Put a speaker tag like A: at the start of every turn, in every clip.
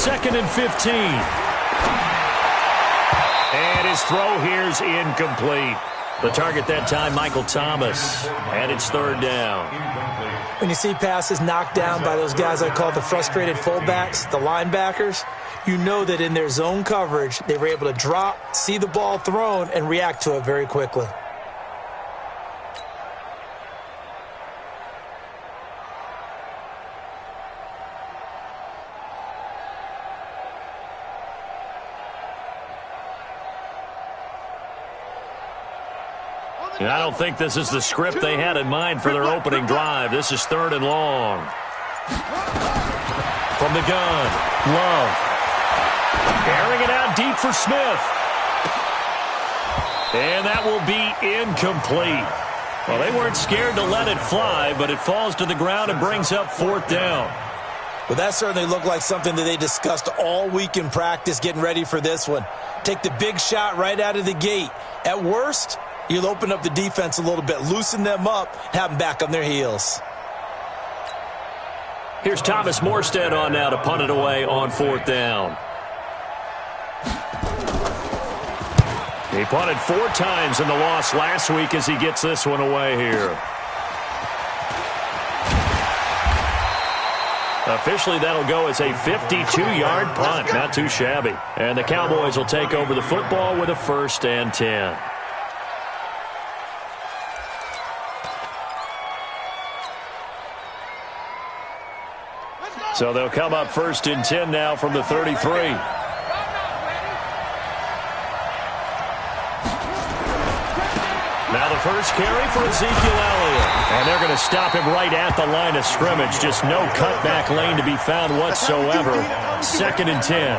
A: 2nd and 15. And his throw here's incomplete. The target that time, Michael Thomas. And it's 3rd down.
B: When you see passes knocked down by those guys I call the frustrated fullbacks, the linebackers, you know that in their zone coverage, they were able to drop, see the ball thrown, and react to it very quickly.
A: And I don't think this is the script they had in mind for their opening drive. This is 3rd and long. From the gun, Love. Airing it out deep for Smith. And that will be incomplete. Well, they weren't scared to let it fly, but it falls to the ground and brings up 4th down.
B: Well, that certainly looked like something that they discussed all week in practice getting ready for this one. Take the big shot right out of the gate. At worst, you'll open up the defense a little bit, loosen them up, have them back on their heels.
A: Here's Thomas Morstead on now to punt it away on 4th down. He punted 4 times in the loss last week as he gets this one away here. Officially, that'll go as a 52-yard punt. Not too shabby. And the Cowboys will take over the football with a 1st and 10. So they'll come up 1st and 10 now from the 33. Now the first carry for Ezekiel Elliott. And they're going to stop him right at the line of scrimmage. Just no cutback lane to be found whatsoever. 2nd and 10.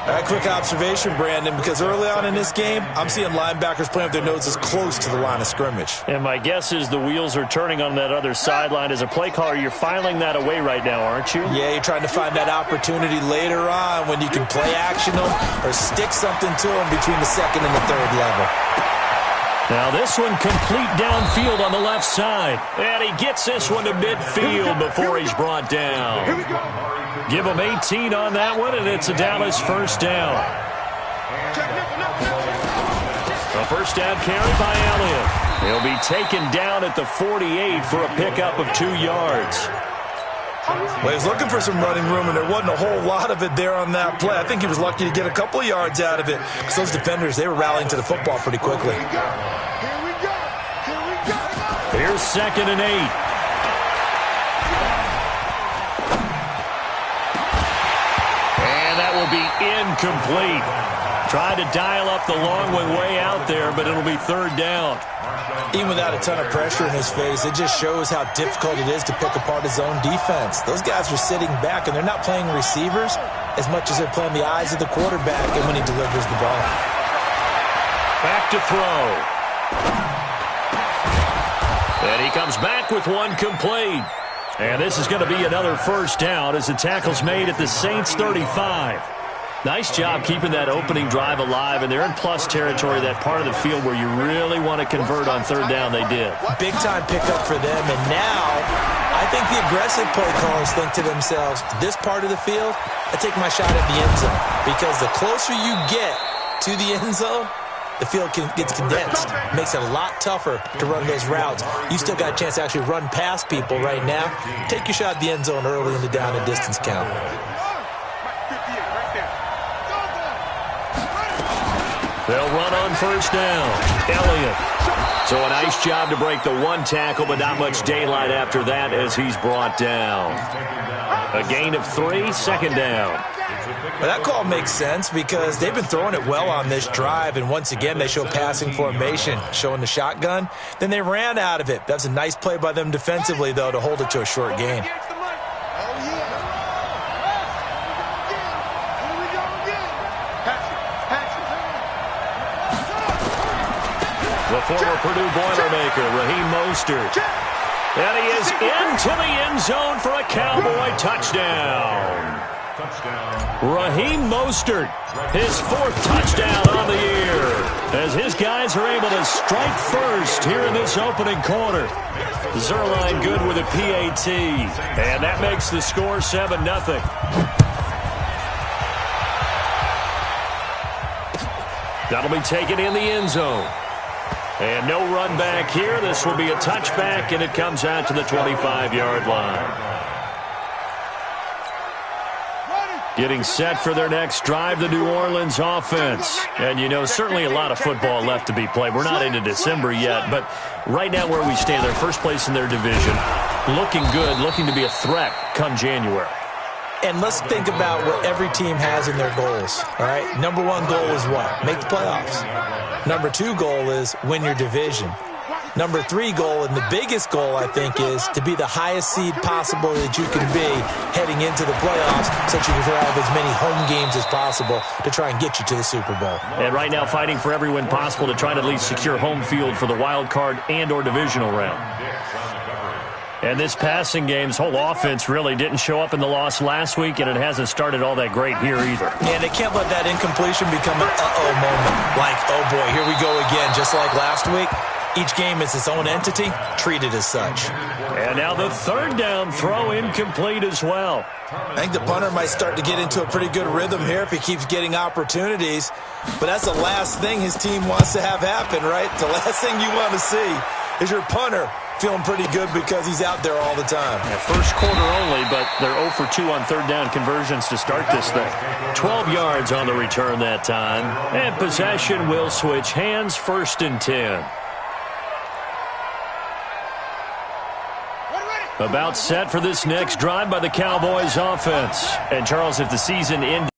B: A quick observation, Brandon, because early on in this game, I'm seeing linebackers playing with their noses close to the line of scrimmage.
A: And my guess is the wheels are turning on that other sideline. As a play caller, you're filing that away right now, aren't you?
B: Yeah, you're trying to find that opportunity later on when you can play action them or stick something to them between the 2nd and the 3rd level.
A: Now this one complete downfield on the left side. And he gets this one to midfield before he's brought down. Give him 18 on that one, and it's a Dallas 1st down. A 1st down carry by Elliott. He'll be taken down at the 48 for a pickup of 2 yards.
B: Well, he was looking for some running room, and there wasn't a whole lot of it there on that play. I think he was lucky to get a couple of yards out of it because those defenders, they were rallying to the football pretty quickly.
A: Here's 2nd and 8. Will be incomplete. Tried to dial up the long one way out there, but it'll be 3rd down.
B: Even without a ton of pressure in his face, it just shows how difficult it is to pick apart his own defense. Those guys are sitting back, and they're not playing receivers as much as they're playing the eyes of the quarterback and when he delivers the ball.
A: Back to throw. And he comes back with one complete. And this is going to be another 1st down as the tackle's made at the Saints 35. Nice job keeping that opening drive alive, and they're in plus territory, that part of the field where you really want to convert on 3rd down. They did.
B: Big-time pickup for them, and now I think the aggressive play callers think to themselves, this part of the field, I take my shot at the end zone, because the closer you get to the end zone, the field gets condensed. Makes it a lot tougher to run those routes. You still got a chance to actually run past people right now. Take your shot at the end zone early in the down and distance count.
A: They'll run on 1st down. Elliott. So a nice job to break the 1 tackle, but not much daylight after that as he's brought down. A gain of 3, 2nd down.
B: Well, that call makes sense because they've been throwing it well on this drive, and once again they show passing formation, showing the shotgun. Then they ran out of it. That's a nice play by them defensively, though, to hold it to a short gain.
A: The former Purdue Boilermaker, Raheem Mostert. And he is into the end zone for a Cowboy touchdown. Raheem Mostert, his 4th touchdown on the year, as his guys are able to strike first here in this opening quarter. Zerline good with a PAT, and that makes the score 7-0. That'll be taken in the end zone. And no run back here. This will be a touchback, and it comes out to the 25-yard line. Getting set for their next drive, the New Orleans offense. And, you know, certainly a lot of football left to be played. We're not into December yet, but right now where we stand, they're first place in their division. Looking good, looking to be a threat come January.
B: And let's think about what every team has in their goals, all right? Number one goal is what? Make the playoffs. Number two goal is win your division. Number three goal, and the biggest goal, I think, is to be the highest seed possible that you can be heading into the playoffs so that you can have as many home games as possible to try and get you to the Super Bowl.
A: And right now fighting for every win possible to try to at least secure home field for the wild card and or divisional round. And this passing game's whole offense really didn't show up in the loss last week, and it hasn't started all that great here either.
B: And they can't let that incompletion become an uh-oh moment. Like, oh boy, here we go again, just like last week. Each game is its own entity, treated as such.
A: And now the third down throw incomplete as well.
B: I think the punter might start to get into a pretty good rhythm here if he keeps getting opportunities. But that's the last thing his team wants to have happen, right? The last thing you want to see is your punter feeling pretty good because he's out there all the time.
A: Yeah, first quarter only, but they're 0 for 2 on third down conversions to start this thing. 12 yards on the return that time. And possession will switch hands, 1st and 10. About set for this next drive by the Cowboys offense. And, Charles, if the season ended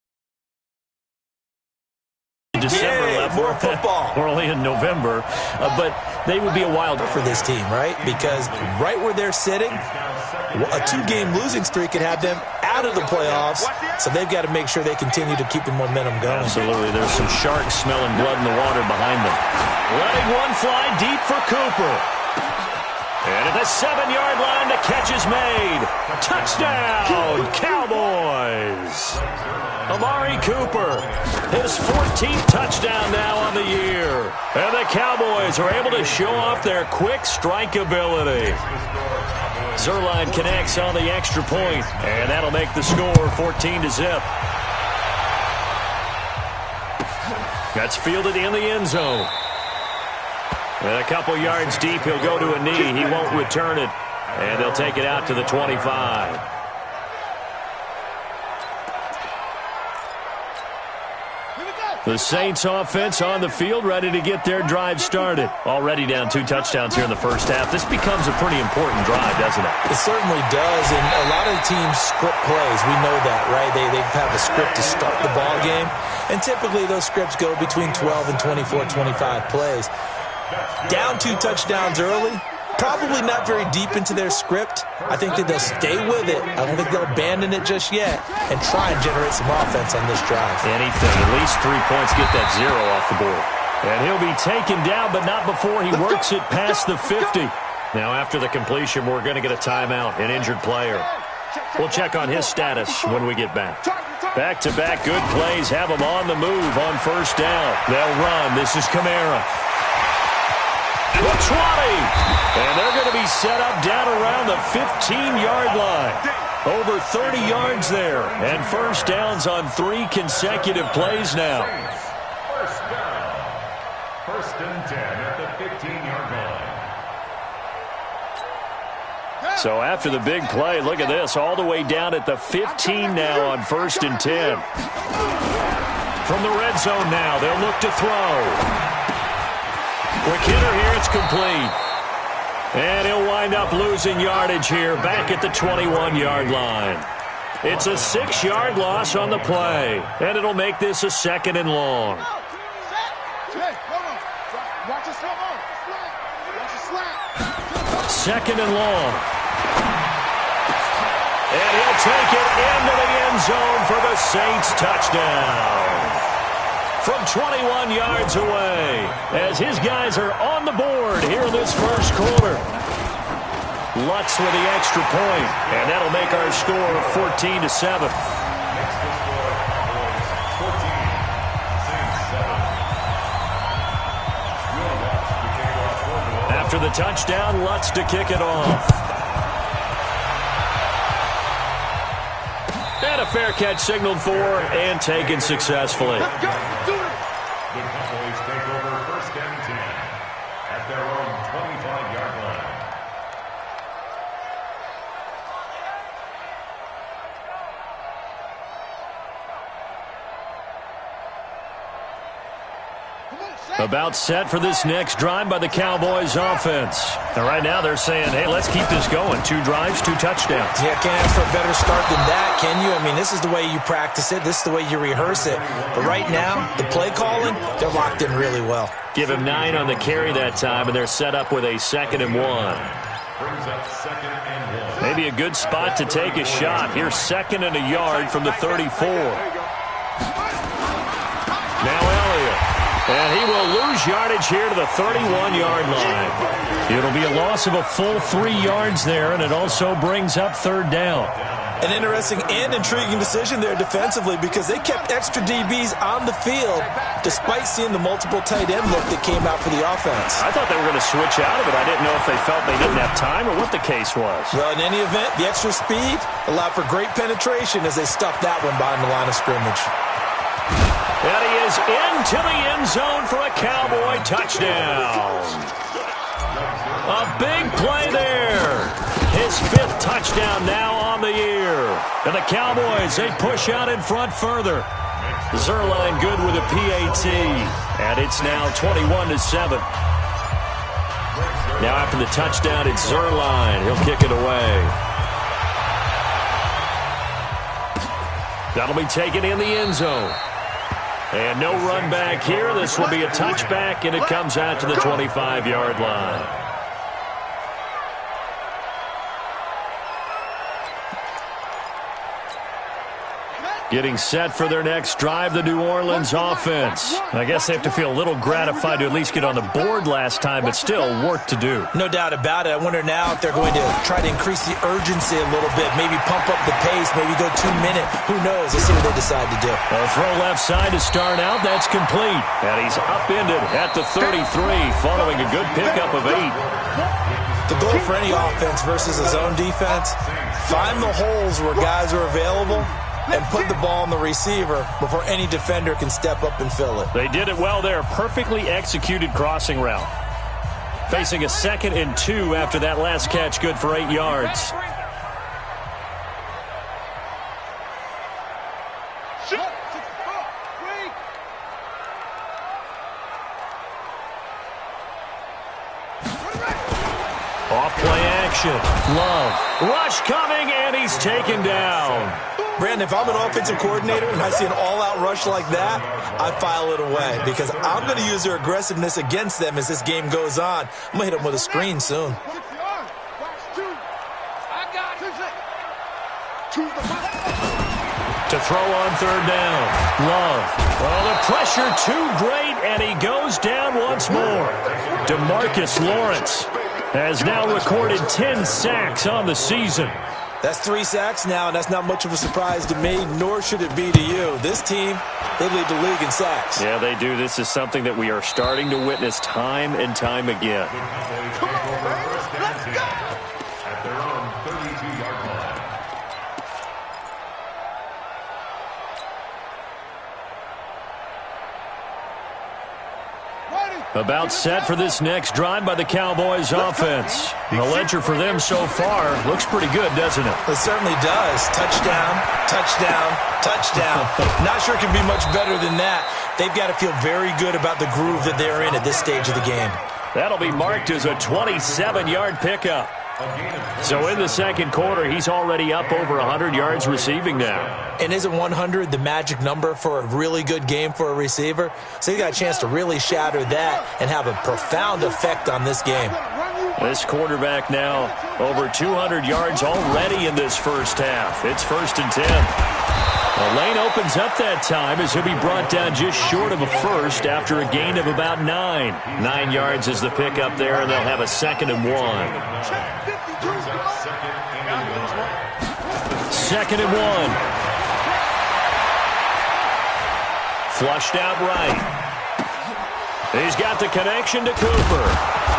A: December level,
B: more football.
A: We're only in November, but they would be a wild
B: for this team, right? Because right where they're sitting, a 2-game losing streak could have them out of the playoffs, so they've got to make sure they continue to keep the momentum going.
A: Absolutely. There's some sharks smelling blood in the water behind them. Letting one fly deep for Cooper. And at the 7-yard line, the catch is made. Touchdown, Cowboys. Amari Cooper, his 14th touchdown now on the year. And the Cowboys are able to show off their quick strike ability. Zerline connects on the extra point, and that'll make the score 14-0. That's fielded in the end zone. And a couple yards deep, he'll go to a knee. He won't return it. And they'll take it out to the 25. The Saints offense on the field, ready to get their drive started. Already down 2 touchdowns here in the first half. This becomes a pretty important drive, doesn't it?
B: It certainly does, and a lot of the teams script plays. We know that, right? They have a script to start the ball game, and typically those scripts go between 12 and 24, 25 plays. Down 2 touchdowns early, probably not very deep into their script. I think that they'll stay with it. I don't think they'll abandon it just yet and try and generate some offense on this drive.
A: Anything, at least 3 points, get that 0 off the board. And he'll be taken down, but not before he works it past the 50. Now, after the completion, we're going to get a timeout, an injured player. We'll check on his status when we get back. Back-to-back good plays have him on the move on first down. They'll run. This is Kamara. The 20, and they're going to be set up down around the 15-yard line. Over 30 yards there, and first downs on 3 consecutive plays now.
C: First down. 1st and 10 at the 15-yard line.
A: So after the big play, look at this, all the way down at the 15 now on 1st and 10. From the red zone now, they'll look to throw. Quick hitter here, it's complete. And he'll wind up losing yardage here back at the 21-yard line. It's a 6-yard loss on the play, and it'll make this a 2nd and long. Second and long. And he'll take it into the end zone for the Saints touchdown. From 21 yards away, as his guys are on the board here in this first quarter. Lutz with the extra point, and that'll make our score 14-7. After the touchdown, Lutz to kick it off. And a fair catch signaled for and taken successfully. About set for this next drive by the Cowboys offense. And right now they're saying, hey, let's keep this going. 2 drives, 2 touchdowns.
B: Yeah, can't ask for a better start than that, can you? I mean, this is the way you practice it. This is the way you rehearse it. But right now, the play calling, they're locked in really well.
A: Give him 9 on the carry that time, and they're set up with a 2nd and 1. Maybe a good spot to take a shot. Here's 2nd and a yard from the 34. Now Elliott. And he will lose yardage here to the 31-yard line. It'll be a loss of a full 3 yards there, and it also brings up 3rd down.
B: An interesting and intriguing decision there defensively because they kept extra DBs on the field despite seeing the multiple tight end look that came out for the offense.
A: I thought they were going to switch out of it. I didn't know if they felt they didn't have time or what the case was.
B: Well, in any event, the extra speed allowed for great penetration as they stuffed that one behind the line of scrimmage.
A: And he is into the end zone for a Cowboy touchdown. A big play there. His 5th touchdown now on the year. And the Cowboys, they push out in front further. Zerline good with a PAT. And it's now 21-7. Now after the touchdown, it's Zerline. He'll kick it away. That'll be taken in the end zone. And no run back here. This will be a touchback, and it comes out to the 25-yard line. Getting set for their next drive, the New Orleans offense. I guess they have to feel a little gratified to at least get on the board last time, but still work to do.
B: No doubt about it. I wonder now if they're going to try to increase the urgency a little bit, maybe pump up the pace, maybe go 2-minute. Who knows? Let's see what they decide to do.
A: A throw left side to start out. That's complete. And he's upended at the 33 following a good pickup of 8.
B: The goal for any offense versus a zone defense, find the holes where guys are available and put the ball on the receiver before any defender can step up and fill it.
A: They did it well there. Perfectly executed crossing route. Facing a 2nd and 2 after that last catch, good for 8 yards. Off play action. Love. Rush coming, and he's taken down.
B: Brandon, if I'm an offensive coordinator and I see an all-out rush like that, I file it away because I'm going to use their aggressiveness against them as this game goes on. I'm going to hit them with a screen soon.
A: To throw on 3rd down. Love. Well, the pressure too great, and he goes down once more. DeMarcus Lawrence has now recorded 10 sacks on the season.
B: That's 3 sacks now, and that's not much of a surprise to me, nor should it be to you. This team, they lead the league in sacks.
A: Yeah, they do. This is something that we are starting to witness time and time again.
C: Come on, man. Let's go! At their own 32-yard line.
A: About set for this next drive by the Cowboys offense. The ledger for them so far looks pretty good, doesn't it?
B: It certainly does. Touchdown, touchdown, touchdown. Not sure it can be much better than that. They've got to feel very good about the groove that they're in at this stage of the game.
A: That'll be marked as a 27-yard pickup. So in the 2nd quarter, he's already up over 100 yards receiving now.
B: And isn't 100 the magic number for a really good game for a receiver? So you got a chance to really shatter that and have a profound effect on this game.
A: This quarterback now over 200 yards already in this first half. It's 1st and 10. The lane opens up that time as he'll be brought down just short of a first after a gain of about 9. 9 yards is the pickup there, and they'll have a 2nd and 1. 2nd and 1. Flushed out right. He's got the connection to Cooper.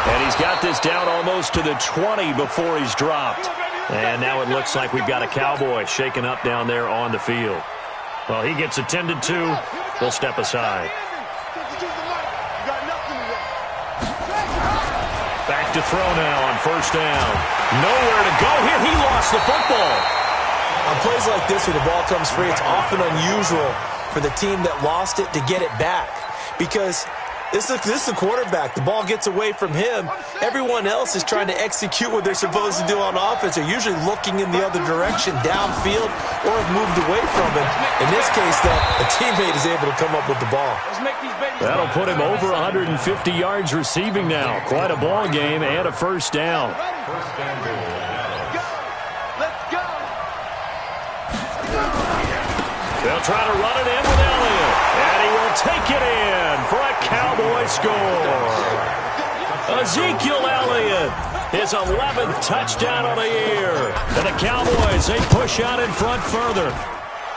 A: And he's got this down almost to the 20 before he's dropped. And now it looks like we've got a Cowboy shaken up down there on the field. Well, he gets attended to. We'll step aside. Back to throw now on 1st down. Nowhere to go here. He lost the football.
B: On plays like this where the ball comes free, it's often unusual for the team that lost it to get it back because This is the quarterback. The ball gets away from him. Everyone else is trying to execute what they're supposed to do on offense. They're usually looking in the other direction, downfield, or have moved away from him. In this case, though, a teammate is able to come up with the ball.
A: That'll put him over 150 yards receiving now. Quite a ball game and a first down.
C: First and goal.
D: Let's go.
A: They'll try to run it in with Elliott. And he will take it in for a Cowboy score. Ezekiel Elliott, his 11th touchdown of the year. And the Cowboys, they push out in front further.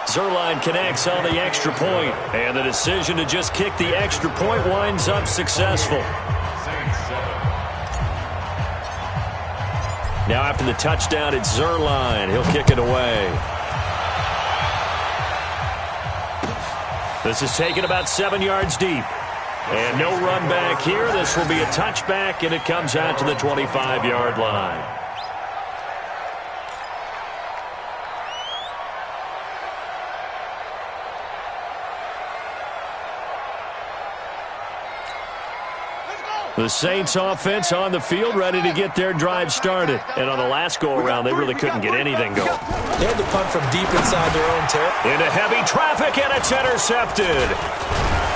A: Zerline connects on the extra point, and the decision to just kick the extra point winds up successful. Now after the touchdown, it's Zerline. He'll kick it away. This is taken about 7 yards deep. And no run back here. This will be a touchback, and it comes out to the 25-yard line. The Saints offense on the field, ready to get their drive started. And on the last go-around, they really couldn't get anything going.
B: They had to punt from deep inside their own territory.
A: Into heavy traffic, and it's intercepted.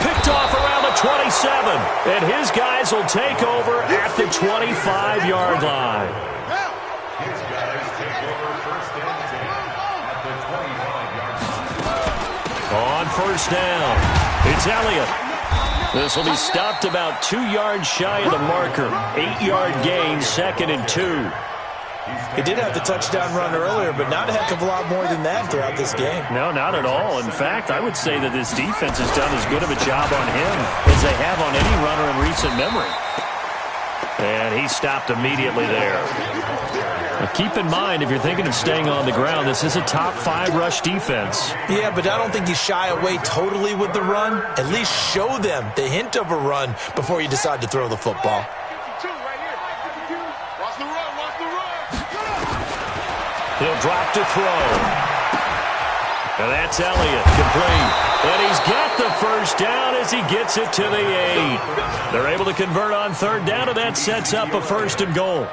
A: Picked off around the 27. And his guys will take over at the 25-yard line.
C: His guys take over first and 10 at the 25-yard line.
A: On first down, it's Elliott. This will be stopped about 2 yards shy of the marker. 8-yard gain, 2nd and 2.
B: He did have the touchdown run earlier, but not a heck of a lot more than that throughout this game.
A: No, not at all. In fact, I would say that this defense has done as good of a job on him as they have on any runner in recent memory. And he stopped immediately there. Now keep in mind, if you're thinking of staying on the ground, this is a top 5 rush defense.
B: Yeah, but I don't think you shy away totally with the run. At least show them the hint of a run before you decide to throw the football.
A: He'll drop to throw. And that's Elliott, complete. And he's got the first down as he gets it to the 8. They're able to convert on third down, and that sets up a first and goal.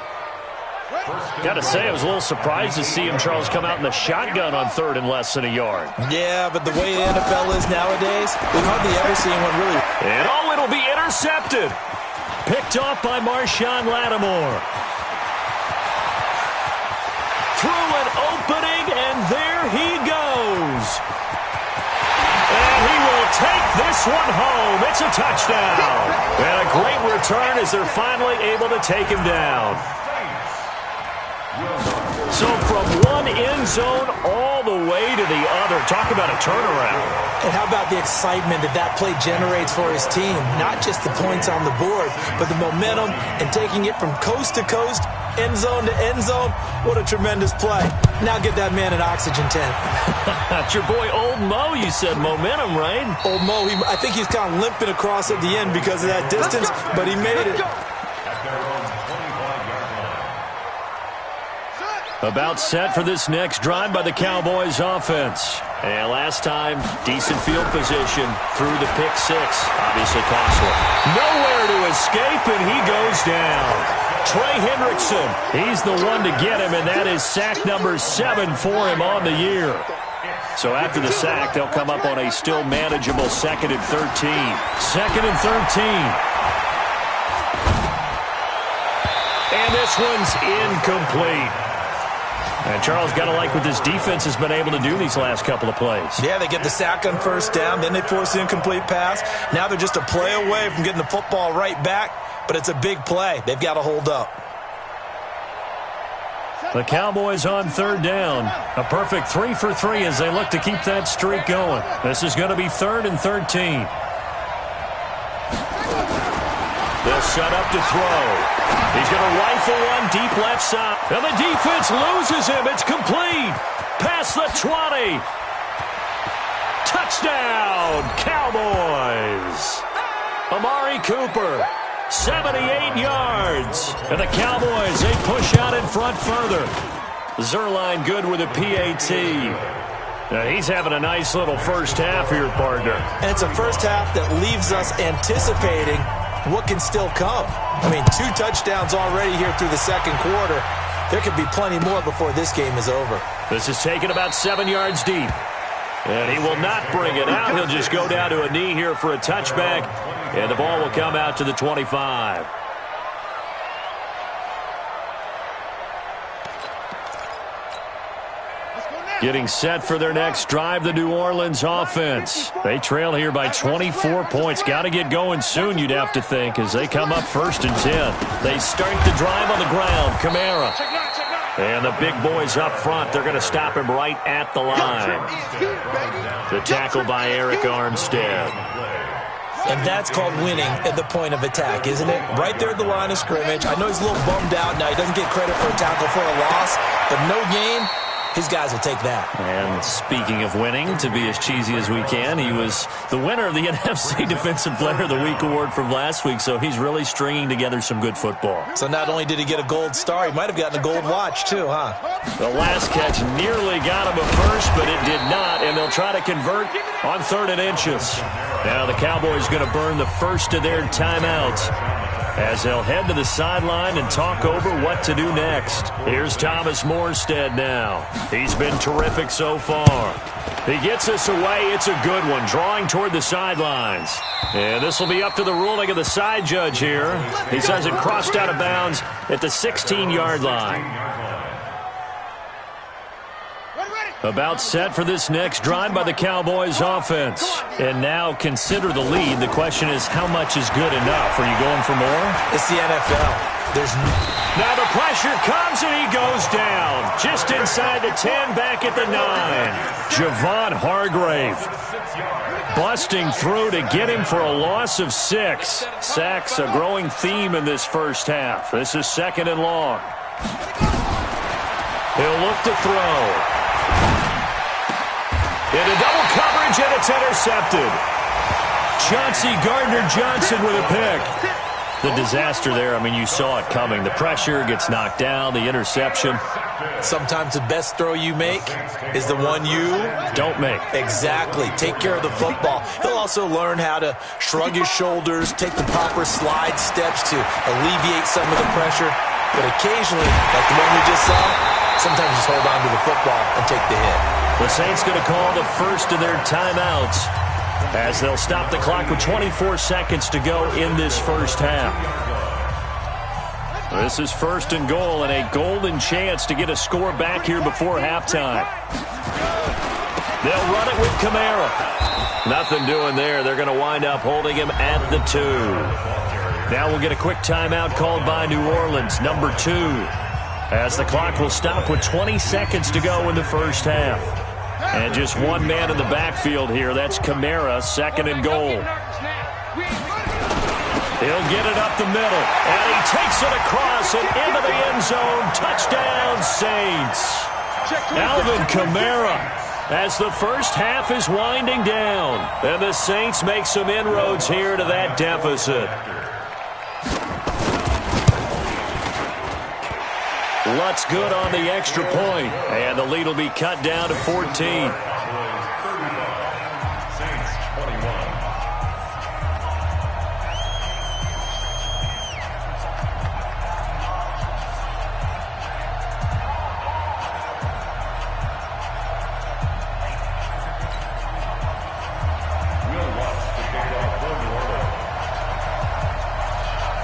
A: Got to say, I was a little surprised to see him, Charles, come out in the shotgun on third and less than a yard.
B: Yeah, but the way the NFL is nowadays, we've hardly ever seen one really.
A: And it'll be intercepted. Picked off by Marshawn Lattimore. Through an opening, and there he goes. And he will take this one home. It's a touchdown. And a great return as they're finally able to take him down. So from one end zone all the way to the other. Talk about a turnaround.
B: And how about the excitement that play generates for his team? Not just the points on the board, but the momentum and taking it from coast to coast, end zone to end zone. What a tremendous play. Now get that man an oxygen tent.
A: That's your boy Old Mo. You said momentum, right?
B: Old Mo, I think he's kind of limping across at the end because of that distance, but he made it.
A: About set for this next drive by the Cowboys offense. And last time, decent field position through the pick 6. Obviously costly. Nowhere to escape, and he goes down. Trey Hendrickson, he's the one to get him, and that is sack number 7 for him on the year. So after the sack, they'll come up on a still manageable 2nd and 13. 2nd and 13. And this one's incomplete. And Charles, got to like what this defense has been able to do these last couple of plays.
B: Yeah, they get the sack on first down, then they force the incomplete pass. Now they're just a play away from getting the football right back, but it's a big play. They've got to hold up.
A: The Cowboys on third down. A perfect 3 for 3 as they look to keep that streak going. This is going to be 3rd and 13. They'll set up to throw. He's going to rifle one deep left side. And the defense loses him. It's complete. Past the 20. Touchdown, Cowboys. Amari Cooper, 78 yards. And the Cowboys, they push out in front further. Zerline good with a PAT. He's having a nice little first half here, partner.
B: And it's a first half that leaves us anticipating what can still come. I mean, 2 touchdowns already here through the second quarter. There could be plenty more before this game is over.
A: This is taken about 7 yards deep. And he will not bring it out. He'll just go down to a knee here for a touchback. And the ball will come out to the 25. Getting set for their next drive, the New Orleans offense. They trail here by 24 points. Got to get going soon, you'd have to think, as they come up 1st and 10. They start the drive on the ground. Kamara. And the big boys up front, they're going to stop him right at the line. The tackle by Eric Armstead.
B: And that's called winning at the point of attack, isn't it? Right there at the line of scrimmage. I know he's a little bummed out now. He doesn't get credit for a tackle for a loss, but no gain. His guys will take that.
A: And speaking of winning, to be as cheesy as we can, he was the winner of the NFC Defensive Player of the Week award from last week, so he's really stringing together some good football.
B: So not only did he get a gold star, he might have gotten a gold watch too, huh?
A: The last catch nearly got him a first, but it did not, and they'll try to convert on 3rd and inches. Now the Cowboys going to burn the first of their timeouts, as they'll head to the sideline and talk over what to do next. Here's Thomas Morstead now. He's been terrific so far. He gets us away. It's a good one, drawing toward the sidelines. And this will be up to the ruling of the side judge here. He says it crossed out of bounds at the 16-yard line. About set for this next drive by the Cowboys offense. And now consider the lead. The question is, how much is good enough? Are you going for more?
B: It's the NFL.
A: Now the pressure comes and he goes down. Just inside the 10, back at the 9. Javon Hargrave busting through to get him for a loss of 6. Sacks, a growing theme in this first half. This is 2nd and long. He'll look to throw. Into double coverage, and it's intercepted. Chauncey Gardner-Johnson with a pick. The disaster there, I mean, you saw it coming. The pressure gets knocked down, the interception.
B: Sometimes the best throw you make is the one you
A: don't make.
B: Exactly. Take care of the football. He'll also learn how to shrug his shoulders, take the proper slide steps to alleviate some of the pressure. But occasionally, like the one we just saw, sometimes just hold on to the football and take the hit.
A: The Saints going to call the first of their timeouts as they'll stop the clock with 24 seconds to go in this first half. This is 1st and goal and a golden chance to get a score back here before halftime. They'll run it with Kamara. Nothing doing there. They're going to wind up holding him at the 2. Now we'll get a quick timeout called by New Orleans, number 2, as the clock will stop with 20 seconds to go in the first half. And just one man in the backfield here. That's Kamara, 2nd and goal. He'll get it up the middle, and he takes it across and into the end zone. Touchdown, Saints. Alvin Kamara, as the first half is winding down. And the Saints make some inroads here to that deficit. Lutz good on the extra point, and the lead will be cut down to 14.
C: Saints 21.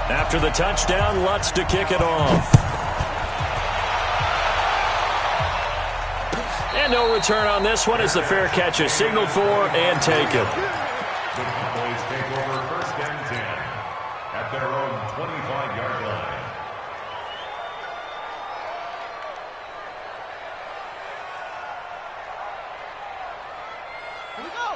A: After the touchdown, Lutz to kick it off. And no return on this one as the fair catch is signaled for and taken.
C: The Cowboys take over 1st and 10 at their own 25-yard line.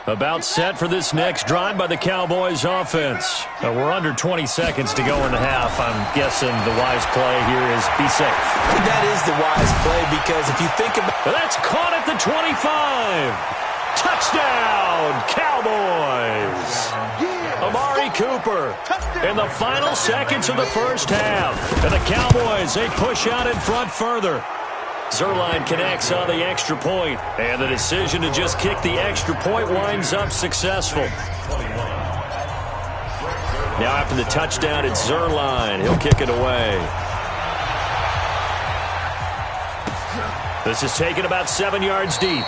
A: About set for this next drive by the Cowboys offense. We're under 20 seconds to go in the half. I'm guessing the wise play here is be safe.
B: That is the wise play, because if you think about it.
A: That's caught at the 25. Touchdown, Cowboys. Amari Cooper in the final seconds of the first half. And the Cowboys, they push out in front further. Zerline connects on the extra point, and the decision to just kick the extra point winds up successful. Now after the touchdown, it's Zerline. He'll kick it away. This is taken about 7 yards deep.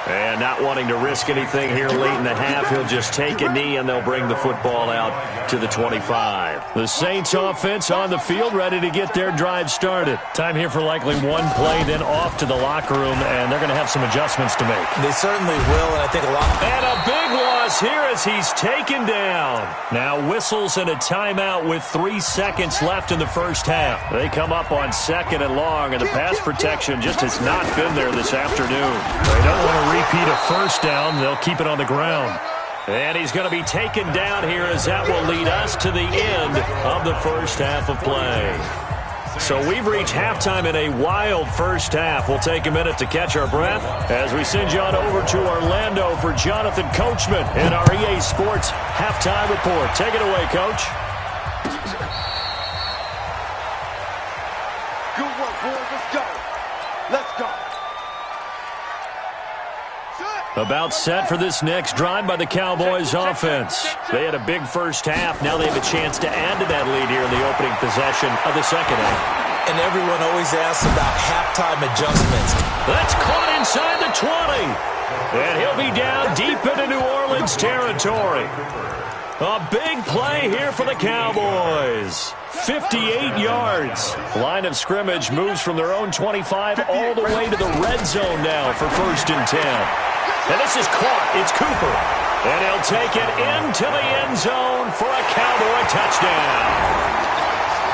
A: And not wanting to risk anything here late in the half, he'll just take a knee and they'll bring the football out to the 25. The Saints offense on the field, ready to get their drive started. Time here for likely one play, then off to the locker room, and they're going to have some adjustments to make.
B: They certainly will, and I think a lot.
A: And a big loss here as he's taken down. Now whistles and a timeout with 3 seconds left in the first half. They come up on 2nd and long, and the pass protection just has not been there this afternoon. They don't want to repeat a first down. They'll keep it on the ground. And he's going to be taken down here as that will lead us to the end of the first half of play. So we've reached halftime in a wild first half. We'll take a minute to catch our breath as we send you on over to Orlando for Jonathan Coachman in our EA Sports Halftime Report. Take it away, Coach.
D: Good work, boys. Let's go. Let's go.
A: About set for this next drive by the Cowboys offense. They had a big first half. Now they have a chance to add to that lead here in the opening possession of the second half.
B: And everyone always asks about halftime adjustments.
A: That's caught inside the 20. And he'll be down deep into New Orleans territory. A big play here for the Cowboys. 58 yards. Line of scrimmage moves from their own 25 all the way to the red zone now for 1st and 10. And this is caught. It's Cooper. And he'll take it into the end zone for a Cowboy touchdown.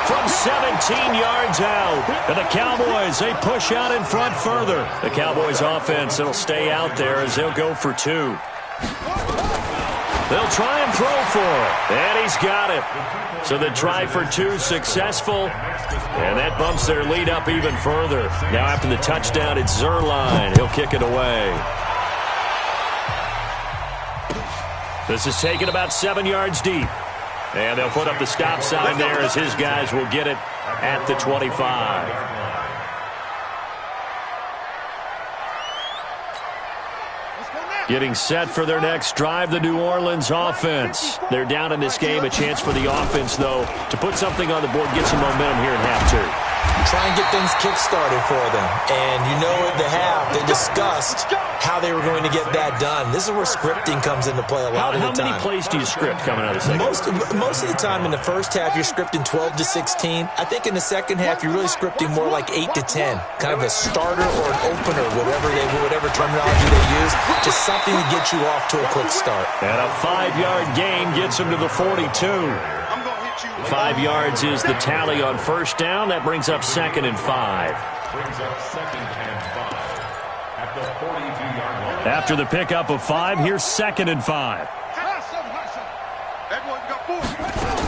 A: From 17 yards out. And the Cowboys, they push out in front further. The Cowboys offense, it'll stay out there as they'll go for 2. They'll try and throw for it. And he's got it. So the try for 2 successful. And that bumps their lead up even further. Now after the touchdown, it's Zerline. He'll kick it away. This is taken about 7 yards deep. And they'll put up the stop sign there as his guys will get it at the 25. Getting set for their next drive, the New Orleans offense. They're down in this game. A chance for the offense, though, to put something on the board, get some momentum here in half 2.
B: Try and get things kick-started for them. And you know at the half, they discussed how they were going to get that done. This is where scripting comes into play a lot of the time.
A: How many plays do you script coming out of the second?
B: Most of the time in the first half, you're scripting 12 to 16. I think in the second half, you're really scripting more like 8 to 10. Kind of a starter or an opener, whatever terminology they use. Just something to get you off to a quick start.
A: And a 5-yard gain gets them to the 42. 5 yards is the tally on first down. That brings up 2nd and 5.
C: Brings up 2nd and 5 at the 42-yard line.
A: After the pickup of 5, here's 2nd and 5.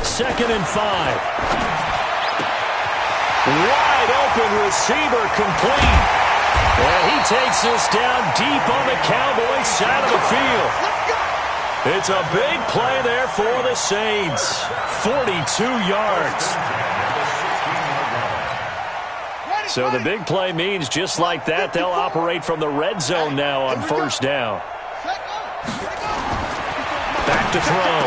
A: 2nd and 5. Wide open receiver complete. And he takes this down deep on the Cowboys side of the field. It's a big play there for the Saints. 42 yards. So the big play means just like that, they'll operate from the red zone now on first down. Back to throw.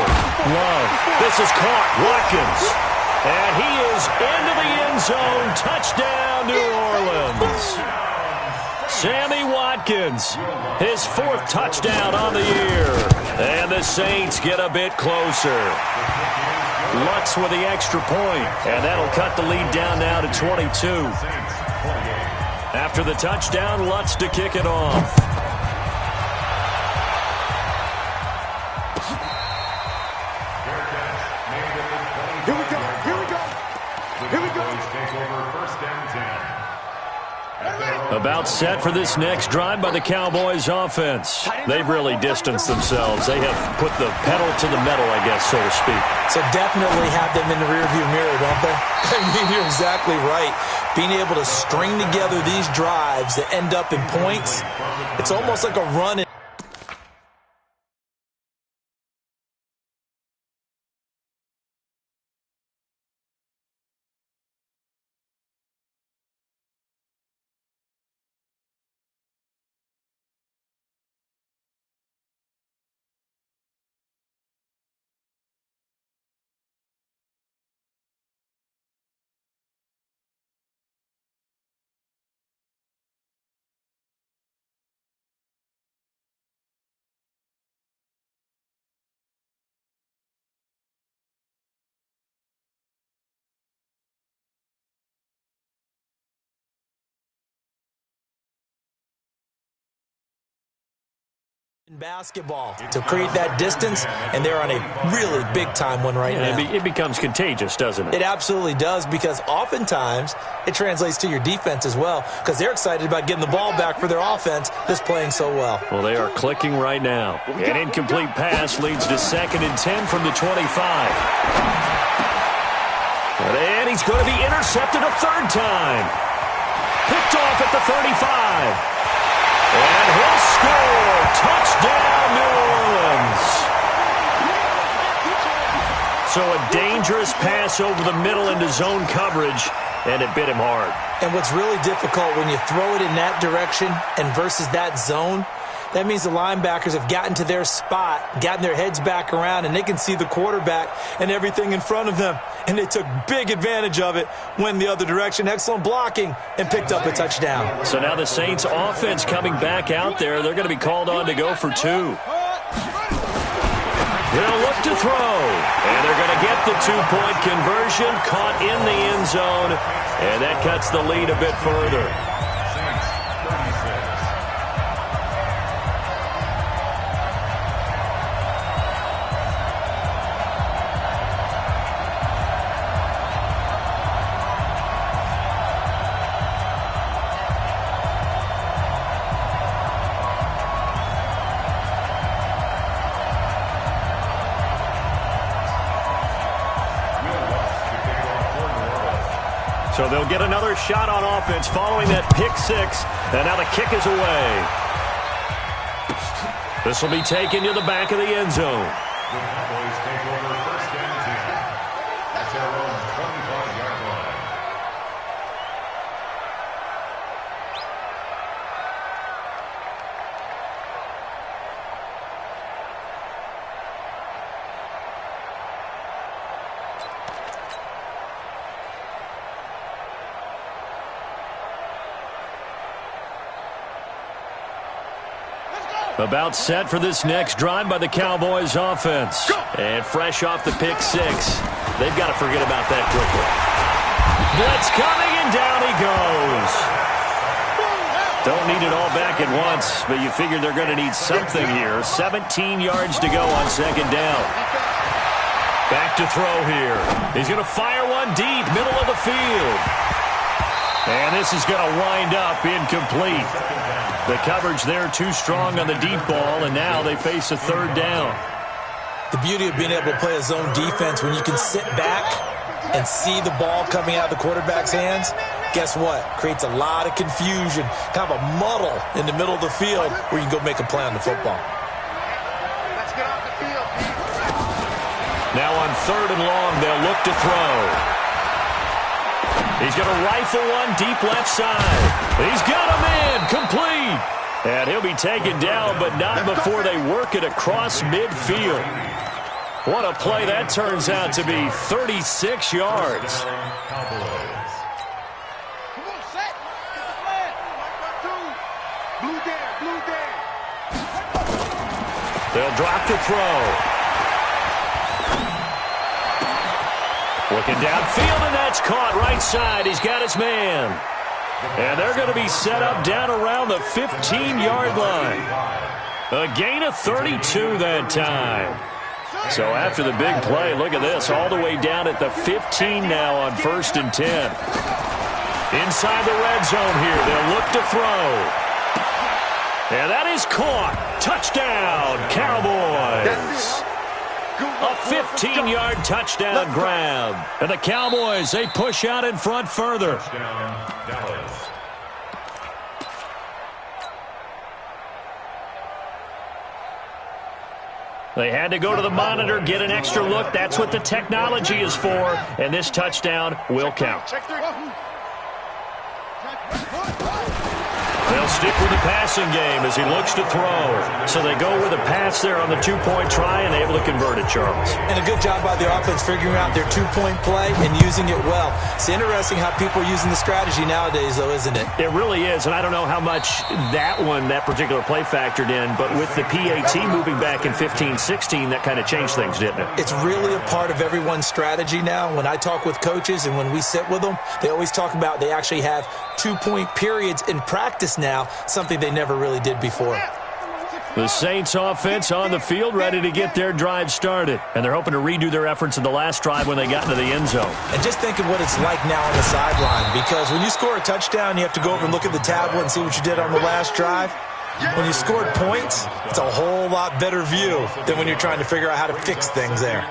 A: Love. This is caught. Watkins. And he is into the end zone. Touchdown, New Orleans. Sammy Watkins, his 4th touchdown on the year. And the Saints get a bit closer. Lutz with the extra point, and that'll cut the lead down now to 22. After the touchdown, Lutz to kick it off.
D: Here we go.
A: About set for this next drive by the Cowboys offense. They've really distanced themselves. They have put the pedal to the metal, I guess, so to speak.
B: So definitely have them in the rearview mirror, don't they? I mean, you're exactly right. Being able to string together these drives that end up in points, it's almost like a run. Basketball to create that distance, and they're on a really big-time one right now.
A: It becomes contagious, doesn't it?
B: It absolutely does, because oftentimes it translates to your defense as well, because they're excited about getting the ball back for their offense that's playing so well.
A: Well, they are clicking right now. An incomplete pass leads to 2nd and 10 from the 25. And he's going to be intercepted a 3rd time. Picked off at the 35. And he'll score. Touchdown, New Orleans. So a dangerous pass over the middle into zone coverage, and it bit him hard.
B: And what's really difficult when you throw it in that direction and versus that zone, that means the linebackers have gotten to their spot, gotten their heads back around, and they can see the quarterback and everything in front of them. And they took big advantage of it, went the other direction, excellent blocking, and picked up a touchdown.
A: So now the Saints offense coming back out there. They're going to be called on to go for 2. They'll look to throw. And they're going to get the 2-point conversion, caught in the end zone. And that cuts the lead a bit further. So they'll get another shot on offense following that pick 6. And now the kick is away. This will be taken to the back of the end zone.
C: The Cowboys take over 1st and 10. That's their own 25-yard line.
A: About set for this next drive by the Cowboys offense. And fresh off the pick 6. They've got to forget about that quickly. Blitz coming, and down he goes. Don't need it all back at once, but you figure they're going to need something here. 17 yards to go on 2nd down. Back to throw here. He's going to fire one deep, middle of the field. And this is going to wind up incomplete. The coverage there too strong on the deep ball, and now they face a 3rd down.
B: The beauty of being able to play a zone defense when you can sit back and see the ball coming out of the quarterback's hands, guess what? Creates a lot of confusion, kind of a muddle in the middle of the field where you can go make a play on the football.
D: Let's get off the field, Pete.
A: Now on 3rd and long, they'll look to throw. He's going to rifle one deep left side. He's got him in, complete. And he'll be taken down, but not before they work it across midfield. What a play that turns out to be, 36 yards.
D: Come on, set. Get the flag. 2. Blue down, blue down.
A: They'll drop to throw. Looking downfield, and that's caught right side. He's got his man. And they're going to be set up down around the 15-yard line. A gain of 32 that time. So after the big play, look at this, all the way down at the 15 now on 1st and 10. Inside the red zone here, they'll look to throw. And that is caught. Touchdown, Cowboys. A 15-yard touchdown grab. And the Cowboys, they push out in front further.
C: Touchdown, Dallas.
A: They had to go to the monitor, get an extra look. That's what the technology is for. And this touchdown will count. They'll stick with the passing game as he looks to throw. So they go with a pass there on the 2-point try and able to convert it, Charles.
B: And a good job by the offense figuring out their 2-point play and using it well. It's interesting how people are using the strategy nowadays, though, isn't it?
A: It really is, and I don't know how much that particular play factored in, but with the PAT moving back in 15-16, that kind of changed things, didn't it?
B: It's really a part of everyone's strategy now. When I talk with coaches and when we sit with them, they always talk about they actually have 2-point periods in practice now, something they never really did before.
A: The Saints offense on the field, ready to get their drive started. And they're hoping to redo their efforts in the last drive when they got into the end zone.
B: And just think of what it's like now on the sideline, because when you score a touchdown, you have to go over and look at the tablet and see what you did on the last drive. When you scored points, it's a whole lot better view than when you're trying to figure out how to fix things there.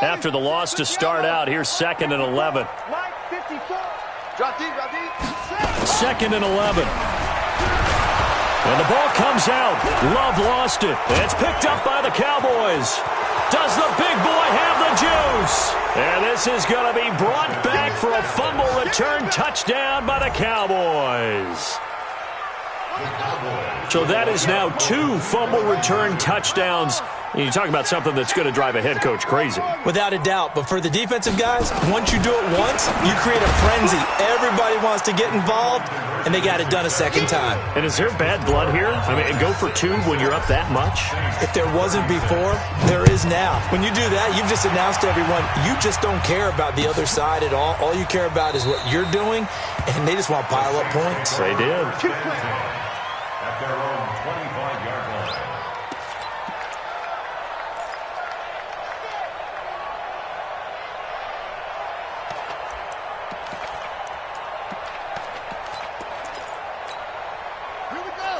A: After the loss to start out, here's 2nd and 11. Second and 11. And the ball comes out. Love lost it. It's picked up by the Cowboys. Does the big boy have the juice? And this is going to be brought back for a fumble return touchdown by the Cowboys. So that is now 2 fumble return touchdowns. You talk about something that's going to drive a head coach crazy.
B: Without a doubt. But for the defensive guys, once you do it once, you create a frenzy. Everybody wants to get involved, and they got it done a second time.
A: And is there bad blood here? I mean, go for 2 when you're up that much?
B: If there wasn't before, there is now. When you do that, you've just announced to everyone, you just don't care about the other side at all. All you care about is what you're doing, and they just want to pile up points.
A: They did.
C: At their own 25-yard line.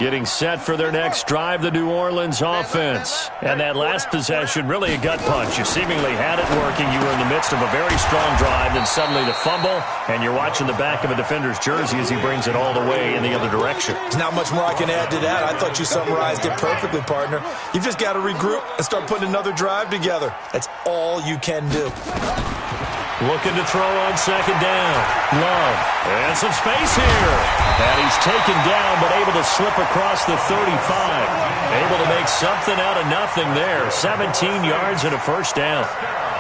A: Getting set for their next drive, the New Orleans offense. And that last possession, really a gut punch. You seemingly had it working. You were in the midst of a very strong drive, then suddenly the fumble, and you're watching the back of a defender's jersey as he brings it all the way in the other direction.
B: There's not much more I can add to that. I thought you summarized it perfectly, partner. You've just got to regroup and start putting another drive together. That's all you can do.
A: Looking to throw on 2nd down. Love. And some space here. And he's taken down, but able to slip across the 35. Able to make something out of nothing there. 17 yards and a first down.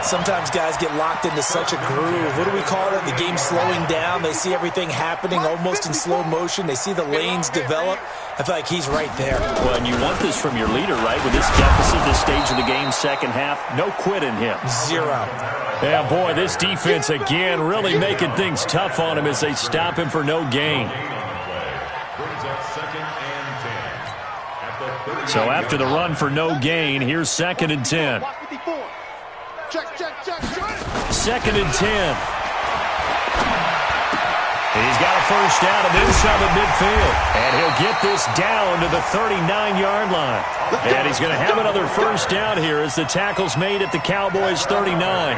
B: Sometimes guys get locked into such a groove. What do we call it? The game slowing down. They see everything happening almost in slow motion. They see the lanes develop. I feel like he's right there.
A: Well, and you want this from your leader, right? With this deficit, this stage of the game, second half, no quit in him.
B: 0.
A: Yeah, boy, this defense again really making things tough on him as they stop him for no gain. So after the run for no gain, here's 2nd and 10.
D: Check.
A: 2nd and 10. He's got a first down and then some at midfield. And he'll get this down to the 39-yard line. And he's going to have another first down here as the tackle's made at the Cowboys' 39.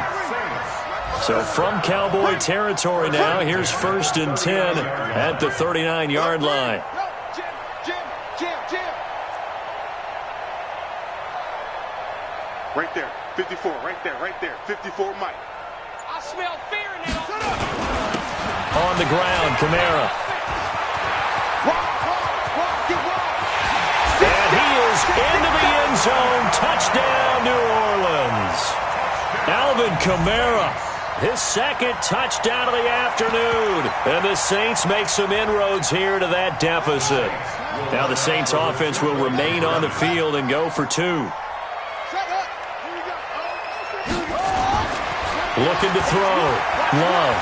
A: So from Cowboy territory now, here's 1st and 10 at the 39-yard line.
D: Right there, 54, right there, 54, Mike.
E: I smell fear now.
A: On the ground, Kamara. And he is into the end zone. Touchdown, New Orleans. Alvin Kamara, his 2nd touchdown of the afternoon. And the Saints make some inroads here to that deficit. Now the Saints offense will remain on the field and go for 2. Looking to throw. Love.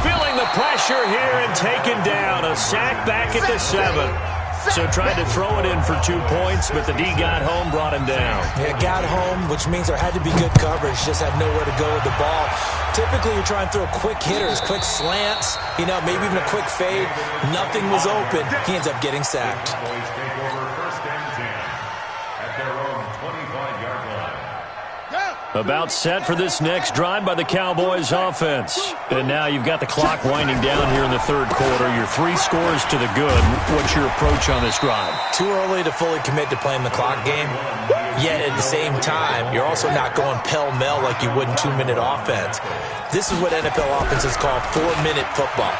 A: Feeling the pressure here and taken down. A sack back at the 7. So tried to throw it in for 2 points, but the D got home, brought him down.
B: Yeah, got home, which means there had to be good coverage. Just had nowhere to go with the ball. Typically, you try and throw quick hitters, quick slants, maybe even a quick fade. Nothing was open. He ends up getting sacked.
A: About set for this next drive by the Cowboys offense. And now you've got the clock winding down here in the 3rd quarter. You're 3 scores to the good. What's your approach on this drive?
B: Too early to fully commit to playing the clock game. Yet at the same time, you're also not going pell-mell like you would in 2-minute offense. This is what NFL offenses call 4-minute football.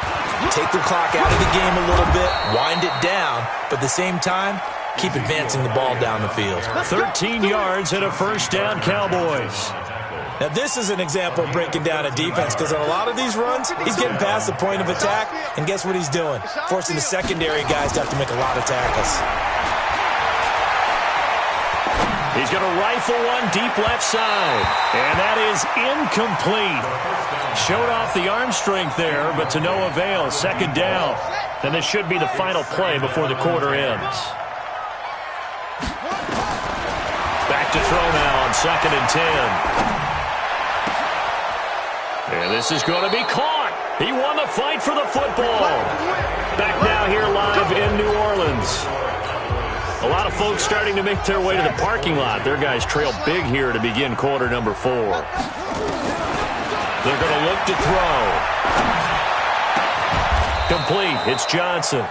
B: Take the clock out of the game a little bit, wind it down, but at the same time, keep advancing the ball down the field.
A: 13 yards and a first down, Cowboys.
B: Now, this is an example of breaking down a defense because on a lot of these runs, he's getting past the point of attack, and guess what he's doing? Forcing the secondary guys to have to make a lot of tackles. He's going to rifle one deep left side, and that is incomplete.
A: Showed off the arm strength there, but to no avail. Second down. And this should be the final play before the quarter ends. Back to throw now on 2nd and 10. And this is going to be caught. He won the fight for the football. Back now here live in New Orleans. A lot of folks starting to make their way to the parking lot. Their guys trail big here to begin quarter number 4. They're going to look to throw. Complete. It's Johnson.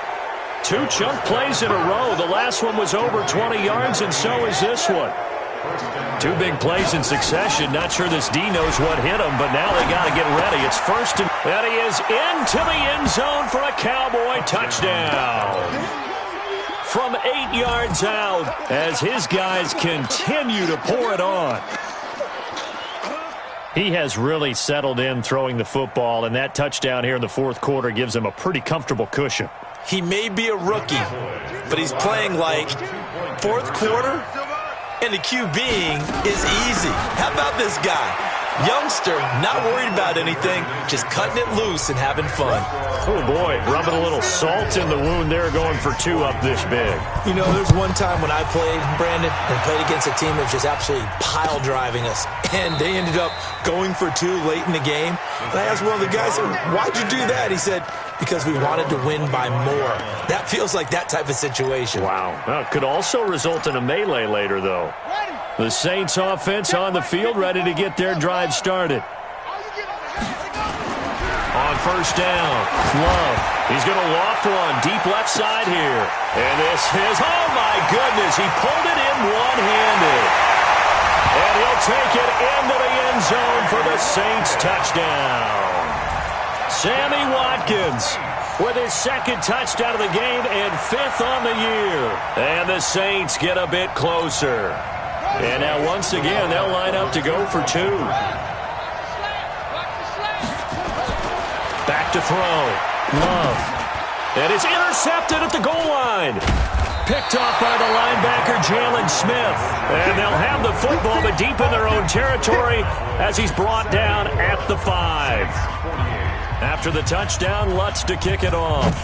A: 2 chunk plays in a row. The last one was over 20 yards, and so is this one. 2 big plays in succession. Not sure this D knows what hit him, but now they got to get ready. It's first and he is into the end zone for a Cowboy touchdown. From 8 yards out as his guys continue to pour it on. He has really settled in throwing the football, and that touchdown here in the 4th quarter gives him a pretty comfortable cushion.
B: He may be a rookie, but he's playing like 4th quarter, and the QBing is easy. How about this guy? Youngster, not worried about anything, just cutting it loose and having fun.
A: Oh, boy, rubbing a little salt in the wound there, going for 2 up this big.
B: You know, there's one time when I played, Brandon, and played against a team that was just absolutely pile driving us, and they ended up going for 2 late in the game. And I asked one of the guys, why'd you do that? He said, because we wanted to win by more. That feels like that type of situation.
A: Wow. Well, it could also result in a melee later, though. The Saints offense on the field, ready to get their drive started. On first down, Love. He's going to loft one deep left side here. And this is, oh my goodness, he pulled it in one-handed. And he'll take it into the end zone for the Saints touchdown. Sammy Watkins with his 2nd touchdown of the game and 5th on the year. And the Saints get a bit closer. And now once again, they'll line up to go for 2. Back to throw. Love. And it's intercepted at the goal line. Picked off by the linebacker, Jalen Smith. And they'll have the football, but deep in their own territory as he's brought down at the 5. After the touchdown, Lutz to kick it off.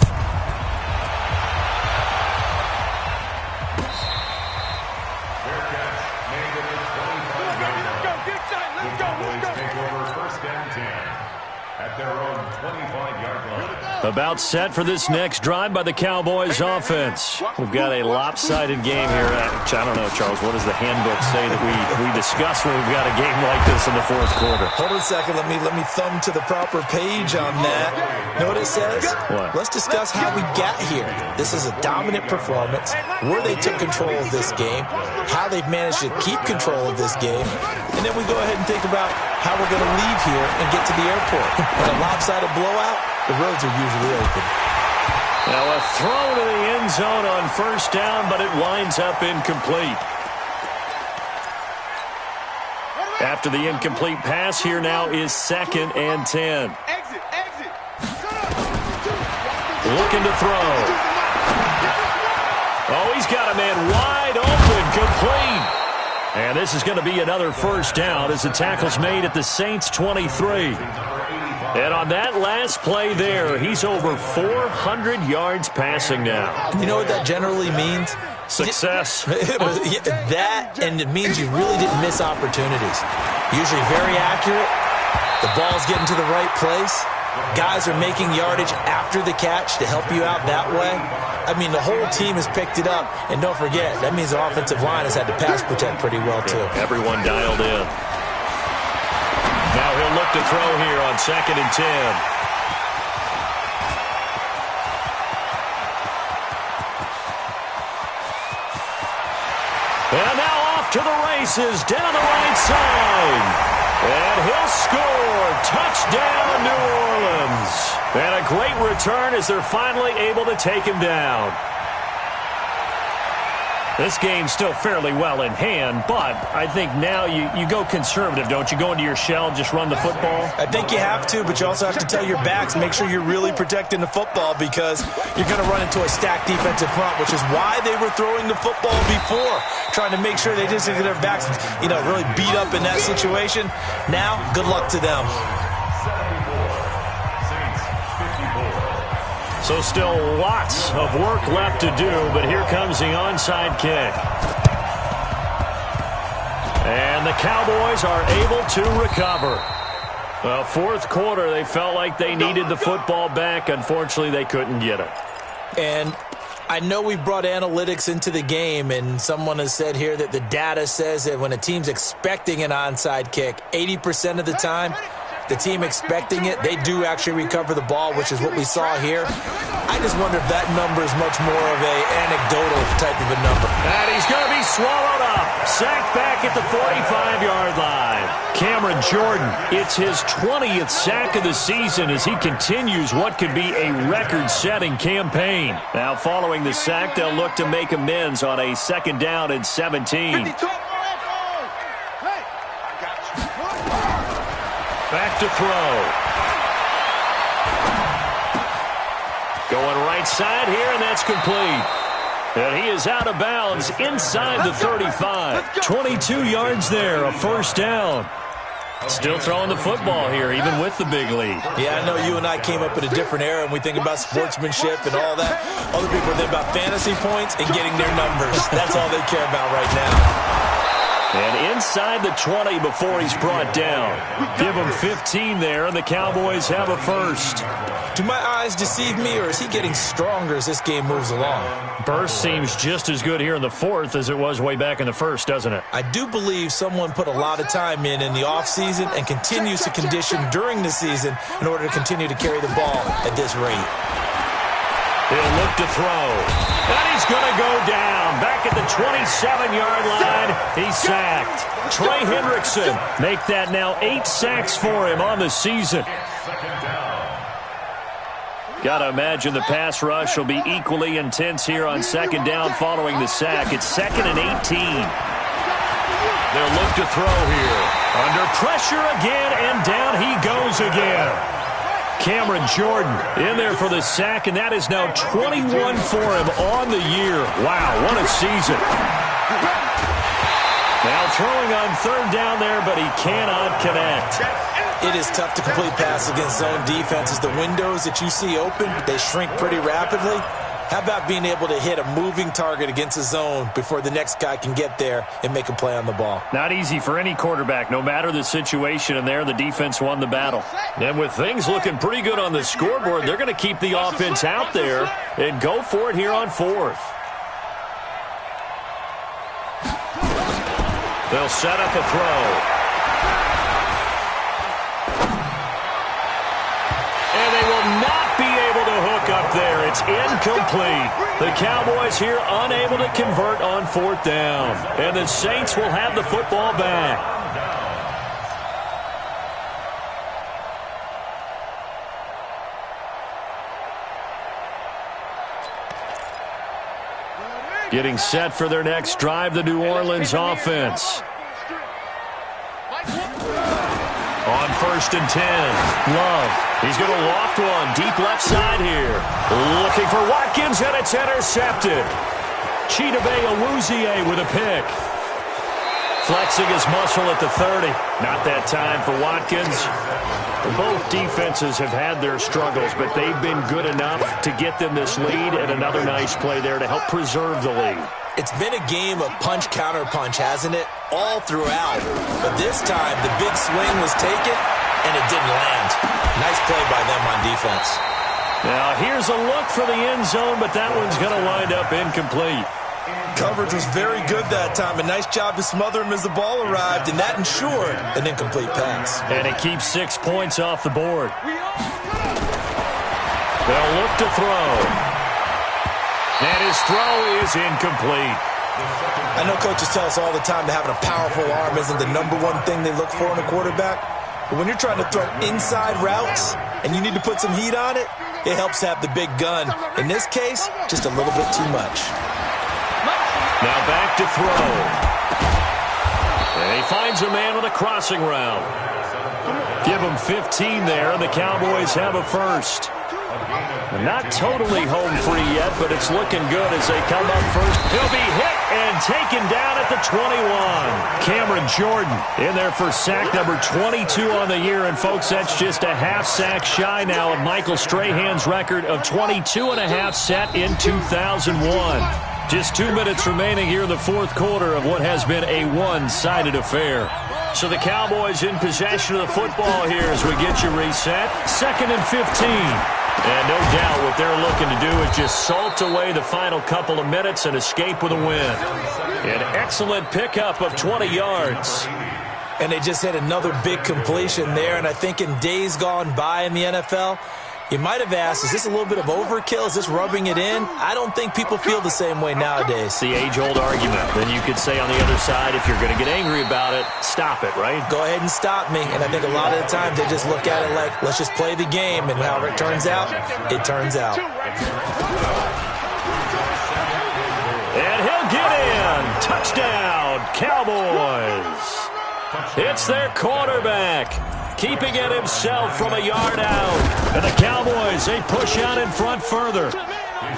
A: About set for this next drive by the Cowboys offense. We've got a lopsided game here. I don't know, Charles, what does the handbook say that we discuss when we've got a game like this in the 4th quarter?
B: Hold on a second. Let me thumb to the proper page on that. Know what it says?
A: What?
B: Let's discuss how we got here. This is a dominant performance, where they took control of this game, how they've managed to keep control of this game, and then we go ahead and think about how we're going to leave here and get to the airport. In a lopsided blowout, the roads are usually open.
A: Now a throw to the end zone on first down, but it winds up incomplete. After the incomplete pass, here now is 2nd and 10. Looking to throw. Oh, he's got a man wide open, complete. And this is going to be another first down as the tackle's made at the Saints' 23. And on that last play there, he's over 400 yards passing now.
B: You know what that generally means?
A: Success.
B: That, and it means you really didn't miss opportunities. Usually very accurate. The ball's getting to the right place. Guys are making yardage after the catch to help you out that way. I mean, the whole team has picked it up. And don't forget, that means the offensive line has had to pass protect pretty well, too.
A: Everyone dialed in. Now he'll look to throw here on 2nd and 10. And now off to the races down the right side. And he'll score. Touchdown, New Orleans. And a great return as they're finally able to take him down. This game's still fairly well in hand, but I think now you go conservative, don't you? Go into your shell and just run the football?
B: I think you have to, but you also have to tell your backs, make sure you're really protecting the football because you're going to run into a stacked defensive front, which is why they were throwing the football before, trying to make sure they just get their backs, really beat up in that situation. Now, good luck to them.
A: So still lots of work left to do, but here comes the onside kick. And the Cowboys are able to recover. Well, fourth quarter, they felt like they needed the football back. Unfortunately, they couldn't get it.
B: And I know we brought analytics into the game, and someone has said here that the data says that when a team's expecting an onside kick, 80% of the time, the team expecting it, they do actually recover the ball, which is what we saw here. I just wonder if that number is much more of a anecdotal type of a number.
A: And he's going to be swallowed up. Sacked back at the 45-yard line. Cameron Jordan, it's his 20th sack of the season as he continues what could be a record-setting campaign. Now, following the sack, they'll look to make amends on a second down and 17. Back to throw. Going right side here, and that's complete. And he is out of bounds inside the 35. 22 yards there, a first down. Still throwing the football here, even with the big lead.
B: Yeah, I know you and I came up in a different era, and we think about sportsmanship and all that. Other people think about fantasy points and getting their numbers. That's all they care about right now.
A: And inside the 20 before he's brought down. Give him 15 there, and the Cowboys have a first.
B: Do my eyes deceive me, or is he getting stronger as this game moves along?
A: Burst seems just as good here in the fourth as it was way back in the first, doesn't it?
B: I do believe someone put a lot of time in the offseason and continues to condition during the season in order to continue to carry the ball at this rate.
A: He'll look to throw. And he's going to go down. Back at the 27-yard line, he's sacked. Trey Hendrickson make that now 8 sacks for him on the season. Got to imagine the pass rush will be equally intense here on second down following the sack. It's 2nd and 18. They'll look to throw here. Under pressure again, and down he goes again. Cameron Jordan in there for the sack, and that is now 21 for him on the year. Wow, what a season. Now throwing on third down there, but he cannot connect.
B: It is tough to complete passes against zone defenses. The windows that you see open, they shrink pretty rapidly. How about being able to hit a moving target against a zone before the next guy can get there and make a play on the ball?
A: Not easy for any quarterback, no matter the situation, and there the defense won the battle. And with things looking pretty good on the scoreboard, they're going to keep the offense out there and go for it here on fourth. They'll set up a throw. And they will not be able to hook up there. It's incomplete. The Cowboys here unable to convert on fourth down. And the Saints will have the football back. Getting set for their next drive, the New Orleans offense. On 1st and 10, Love. He's going to loft one deep left side here. Looking for Watkins, and it's intercepted. Chidobe Awuzie with a pick. Flexing his muscle at the 30. Not that time for Watkins. Both defenses have had their struggles, but they've been good enough to get them this lead, and another nice play there to help preserve the lead.
B: It's been a game of punch-counter-punch, hasn't it? All throughout. But this time, the big swing was taken, and it didn't land. Nice play by them on defense.
A: Now, here's a look for the end zone, but that one's going to wind up incomplete.
B: Coverage was very good that time. A nice job to smother him as the ball arrived, and that ensured an incomplete pass.
A: And it keeps 6 points off the board. They'll look to throw. And his throw is incomplete.
B: I know coaches tell us all the time that having a powerful arm isn't the number one thing they look for in a quarterback. But when you're trying to throw inside routes and you need to put some heat on it, it helps have the big gun. In this case, just a little bit too much.
A: Now back to throw. And he finds a man with a crossing route. Give him 15 there, and the Cowboys have a first. Not totally home free yet, but it's looking good as they come up first. He'll be hit and taken down at the 21. Cameron Jordan in there for sack number 22 on the year. And, folks, that's just a half sack shy now of Michael Strahan's record of 22.5 set in 2001. Just 2 minutes remaining here in the fourth quarter of what has been a one-sided affair. So the Cowboys in possession of the football here as we get you reset. 2nd and 15. And no doubt what they're looking to do is just salt away the final couple of minutes and escape with a win. An excellent pickup of 20 yards.
B: And they just had another big completion there. And I think in days gone by in the NFL, you might have asked, is this a little bit of overkill? Is this rubbing it in? I don't think people feel the same way nowadays.
A: The age-old argument. Then you could say on the other side, if you're going to get angry about it, stop it, right?
B: Go ahead and stop me. And I think a lot of the times they just look at it like, let's just play the game. And however it turns out, it turns out.
A: And he'll get in. Touchdown, Cowboys. It's their quarterback, keeping it himself from a yard out. And the Cowboys, they push out in front further.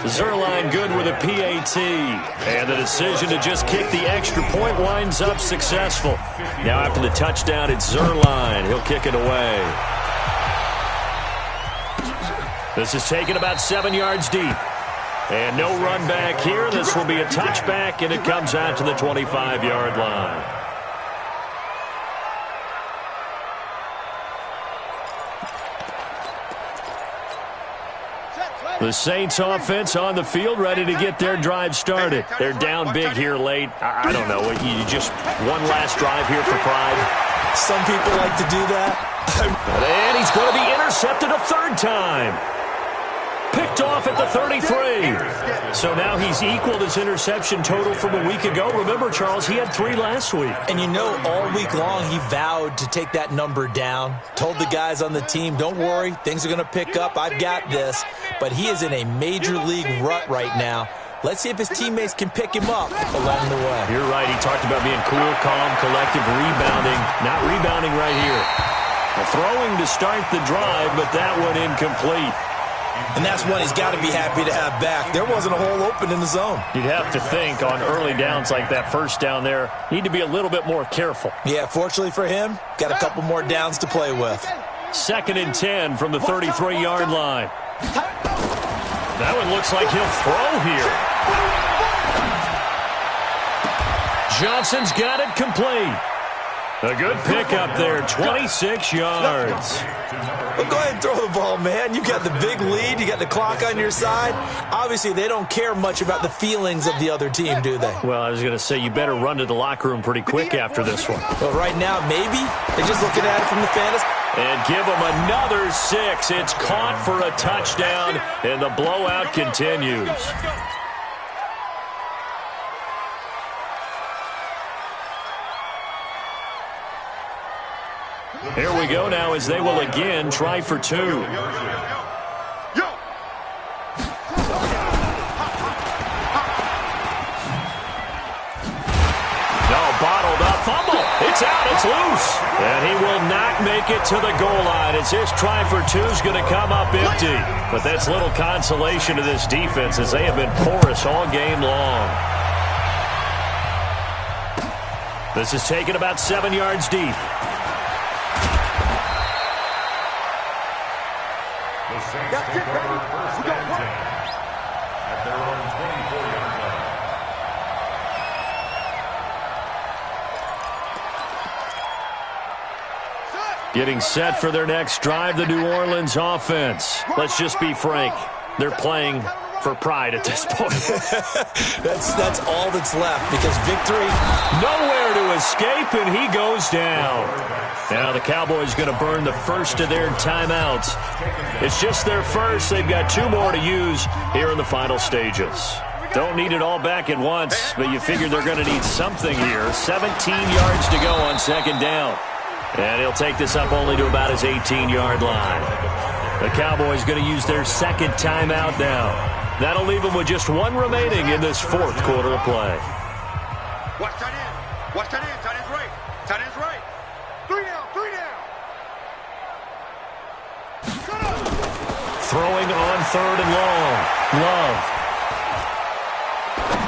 A: Zerline good with a PAT. And the decision to just kick the extra point winds up successful. Now after the touchdown, it's Zerline. He'll kick it away. This is taken about 7 yards deep. And no run back here. This will be a touchback, and it comes out to the 25-yard line. The Saints offense on the field, ready to get their drive started. They're down big here late. I don't know. You just one last drive here for pride.
B: Some people like to do that.
A: And he's going to be intercepted a third time. Picked off at the 33. So now he's equaled his interception total from a week ago. Remember, Charles, he had 3 last week.
B: And you know, all week long he vowed to take that number down. Told the guys on the team, don't worry, things are going to pick up. I've got this. But he is in a major league rut right now. Let's see if his teammates can pick him up along the way.
A: You're right. He talked about being cool, calm, collective, rebounding. Not rebounding right here. Throwing to start the drive, but that one incomplete.
B: And that's one he's got to be happy to have back. There wasn't a hole open in the zone.
A: You'd have to think on early downs like that first down there, need to be a little bit more careful.
B: Yeah, fortunately for him, got a couple more downs to play with.
A: 2nd and 10 from the 33-yard line. That one looks like he'll throw here. Johnson's got it complete. A good pickup there, 26 yards.
B: Well, go ahead and throw the ball, man. You got the big lead. You got the clock on your side. Obviously, they don't care much about the feelings of the other team, do they?
A: Well, I was going to say, you better run to the locker room pretty quick after this one.
B: Well, right now, maybe. They're just looking at it from the fantasy.
A: And give them another 6. It's caught for a touchdown, and the blowout continues. Here we go now as they will again try for 2. No, bottled up, fumble. It's out, it's loose. And he will not make it to the goal line as this try for 2 is going to come up empty. But that's little consolation to this defense as they have been porous all game long. This is taken about 7 yards deep.
C: The Saints take over 1st and 10 at their own 24-yard line.
A: Getting set for their next drive, the New Orleans offense. Let's just be frank. They're playing for pride at this point.
B: That's all that's left because victory.
A: Nowhere to escape, and he goes down. Now the Cowboys going to burn the first of their timeouts. It's just their first. They've got 2 more to use here in the final stages. Don't need it all back at once, but you figure they're going to need something here. 17 yards to go on 2nd down. And he'll take this up only to about his 18-yard line. The Cowboys going to use their 2nd timeout now. That'll leave them with just 1 remaining in this 4th quarter of play.
D: Watch tight end. Watch tight end. Tight end's right. Tight end's right. 3 down. 3 down.
A: throwing on 3rd and long. Love.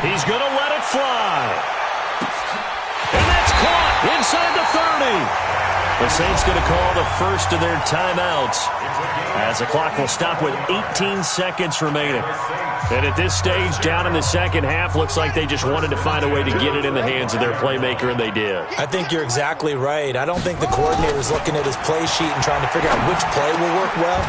A: He's going to let it fly. And that's caught inside the 30. The Saints going to call the first of their timeouts as the clock will stop with 18 seconds remaining. And at this stage, down in the second half, looks like they just wanted to find a way to get it in the hands of their playmaker, and they did.
B: I think you're exactly right. I don't think the coordinator is looking at his play sheet and trying to figure out which play will work well.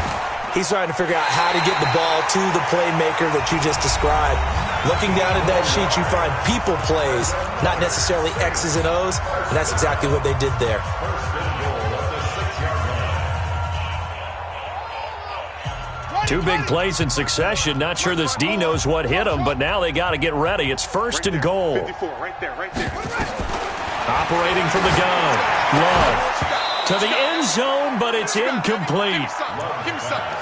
B: He's trying to figure out how to get the ball to the playmaker that you just described. Looking down at that sheet, you find people plays, not necessarily X's and O's, and that's exactly what they did there.
A: Two big plays in succession. Not sure this D knows what hit him, but now they got to get ready. It's 1st and goal.
D: 54, right there.
A: Operating from the gun. Love to the end zone, but it's incomplete.
D: Give me something.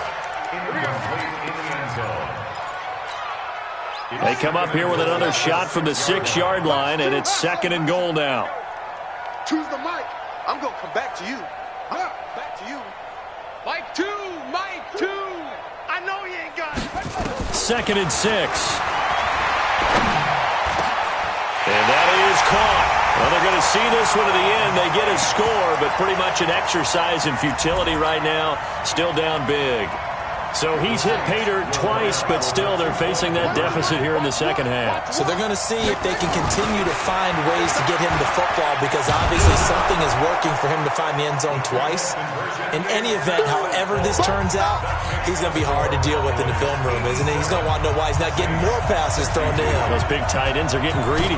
A: They come up here with another shot from the 6-yard line, and it's 2nd and goal now.
D: Choose the mic. I'm going to come back to you. Back to you.
E: Mike 2, Mike 2. I know you ain't got it.
A: 2nd and 6. And that is caught. Well, they're going to see this one to the end. They get a score, but pretty much an exercise in futility right now. Still down big. So he's hit Pater twice, but still they're facing that deficit here in the second half.
B: So they're going to see if they can continue to find ways to get him the football, because obviously something is working for him to find the end zone twice. In any event, however this turns out, he's going to be hard to deal with in the film room, isn't he? He's going to want to know why he's not getting more passes thrown to him.
A: Those big tight ends are getting greedy.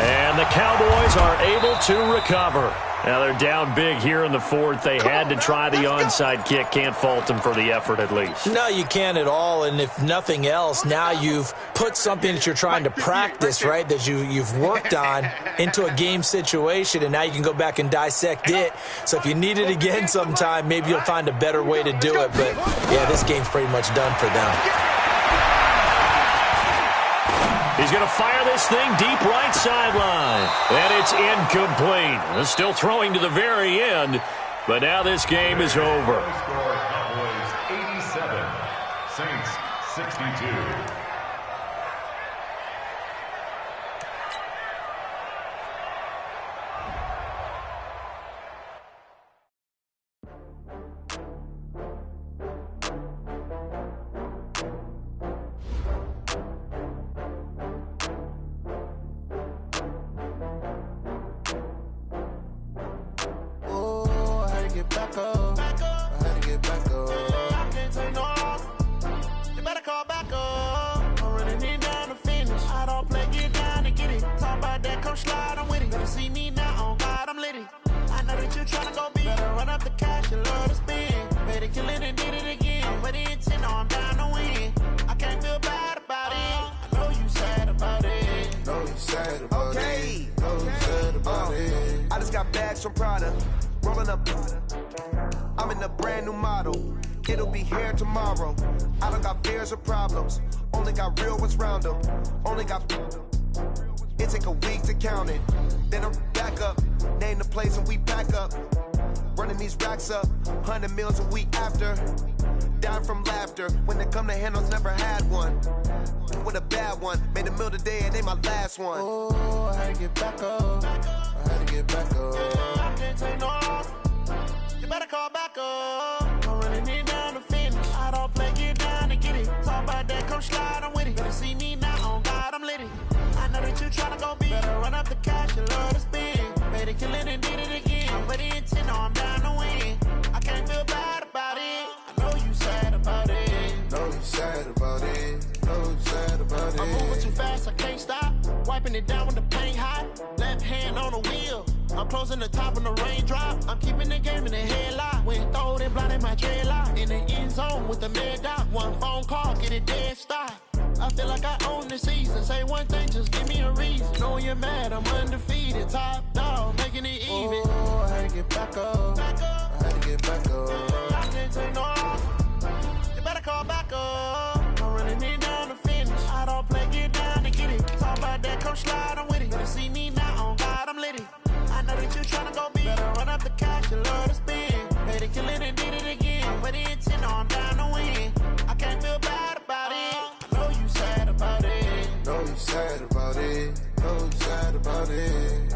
A: And the Cowboys are able to recover. Now they're down big here in the 4th. They had to try the onside kick. Can't fault them for the effort at least.
B: No, you can't at all. And if nothing else, now you've put something that you're trying to practice, right, that you've worked on into a game situation, and now you can go back and dissect it. So if you need it again sometime, maybe you'll find a better way to do it. But, yeah, this game's pretty much done for them.
A: He's going to fire this thing deep right sideline. And it's incomplete. They're still throwing to the very end, but now this game is over.
C: Score Cowboys 87, Saints 62.
F: Some Prada, rolling up. I'm in a brand new model. It'll be here tomorrow. I don't got fears or problems. Only got real ones round them. Only got. It take a week to count it. Then I'm back up. Name the place and we back up. Running these racks up. 100 meals a week after. Down from laughter. When it come to handles, never had one. With a bad one. Made a meal today and they my last one. Oh, I had to get back up. I had to get back up. I can't take no off. You better call back up. I'm running it down to finish. I don't play, get down to get it. Talk about that, come slide, I'm with it. Better see me now, on God, I'm lit it. I know that you tryna go big. Better run up the cash, you love to spend. Made it, kill it, and did it again. I'm ready intent, no, I'm down to win. I can't feel bad about it. I know you sad about it. Know you sad about it. Know you sad about it. I'm moving too fast, I can't stop. Wiping it down with the paint hot. Left hand on the wheel. I'm closing the top on the raindrop. I'm keeping the game in the headlock. When throwed and blinded my dreadlock. In the end zone with the mad dot. One phone call, get it dead stop. I feel like I own the season. Say one thing, just give me a reason. Knowing you're mad, I'm undefeated. Top dog, making it even. Oh, I had to get back up. I had to get back up. I can't take no off. You better call back up. I'm running it down to finish. I don't play, get down to get it. Talk about that, come slide, I'm with it. Better see me now, on God, I'm lit it. I know that you tryna go big. Better run up the cash, you love to spend. Made it, kill it, and did it again.
G: know I'm down to win. I can't feel bad about it. I know you sad about it.
F: Know you sad about it. Know you sad about it.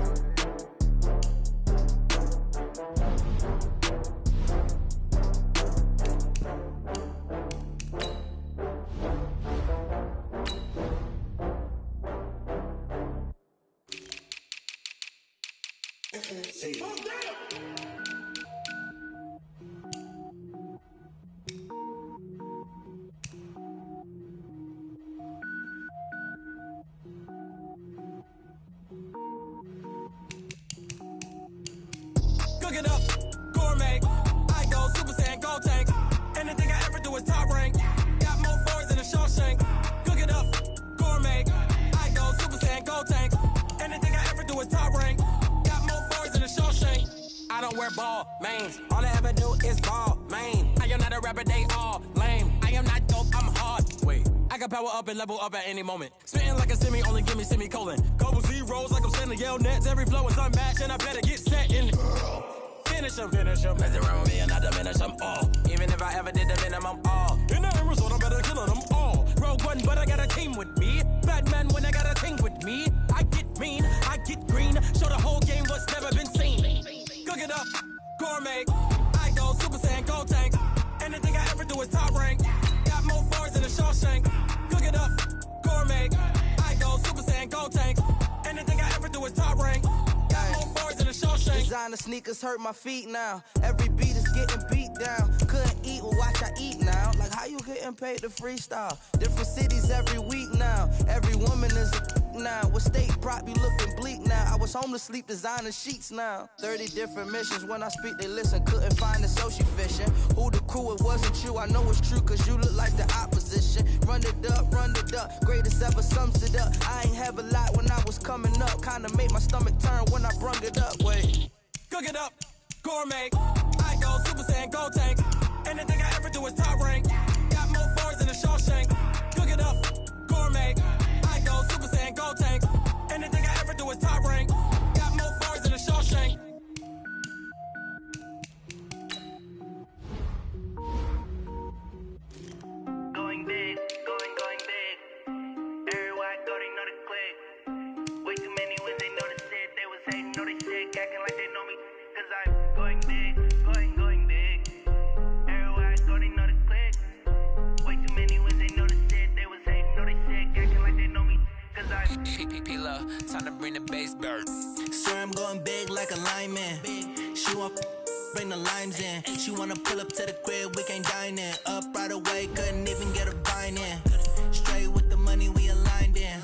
H: Cook it up, gourmet. I go Super Saiyan, gold tank. Anything I ever do is top rank. Got more boards than a Shawshank. Cook it up, gourmet. I go Super Saiyan, gold tank. Anything I ever do is top rank. Got more boards than a Shawshank. I don't wear ball mains. All I ever do is ball main. I am not a rapper, they all lame. I am not dope, I'm hard. Wait, I can power up and level up at any moment. Spitting like a semi, only give me semicolon. Couple zeros like I'm sending yell nets. Every flow is unmatched and I better get set in. Finish him. Mess around with me and I diminish them all. Even if I ever did the minimum, all. In the end result, I'm better killing them all. Rogue One, but I got a team with me. Batman when I got a team with me. I get mean, I get green. Show the whole game what's never been seen. Cook it up, gourmet. I go Super Saiyan, gold tank. Anything I ever do is top rank. Got more bars than a Shawshank. Cook it up, gourmet. I go Super Saiyan, gold tank. Anything I ever do is top rank. Got more bars than a Shawshank.
I: Designer sneakers hurt my feet now. Every beat is getting beat down. Couldn't eat, well watch I eat now. Like how you getting paid to freestyle? Different cities every week now. Every woman is a now. With state prop be looking bleak now. I was homeless, sleep designer sheets now. 30 different missions. When I speak they listen. Couldn't find the social fishing. Who the crew, it wasn't you. I know it's true cause you look like the opposition. Run it up. Greatest ever sums it up. I ain't have a lot when I was coming up. Kinda made my stomach turn when I brung it up. Wait.
H: Cook it up, gourmet. I go Super Saiyan, gold tank. Anything I ever do is top rank. Got more bars than a Shawshank. Cook it up, gourmet. I go Super Saiyan, gold tank. Anything I ever do is top rank. Got more bars than a Shawshank.
G: Going big, going big. Everywhere I go, they know the click. Way too many wins, they know the shit. They was hating, know they sick, acting like they know me. Cause I'm going big, going big. Everywhere I go, they know the click. Way too many wins, they know the shit. They was hating, know they sick, acting like they know me. Cause I'm
H: P-P-P-Love, time to bring the bass bird.
I: Swear I'm going big like a lineman. She want bring the limes in. She wanna pull up to the crib, we can't dine in. Up right away, couldn't even get a vine in. Straight with the money we aligned in.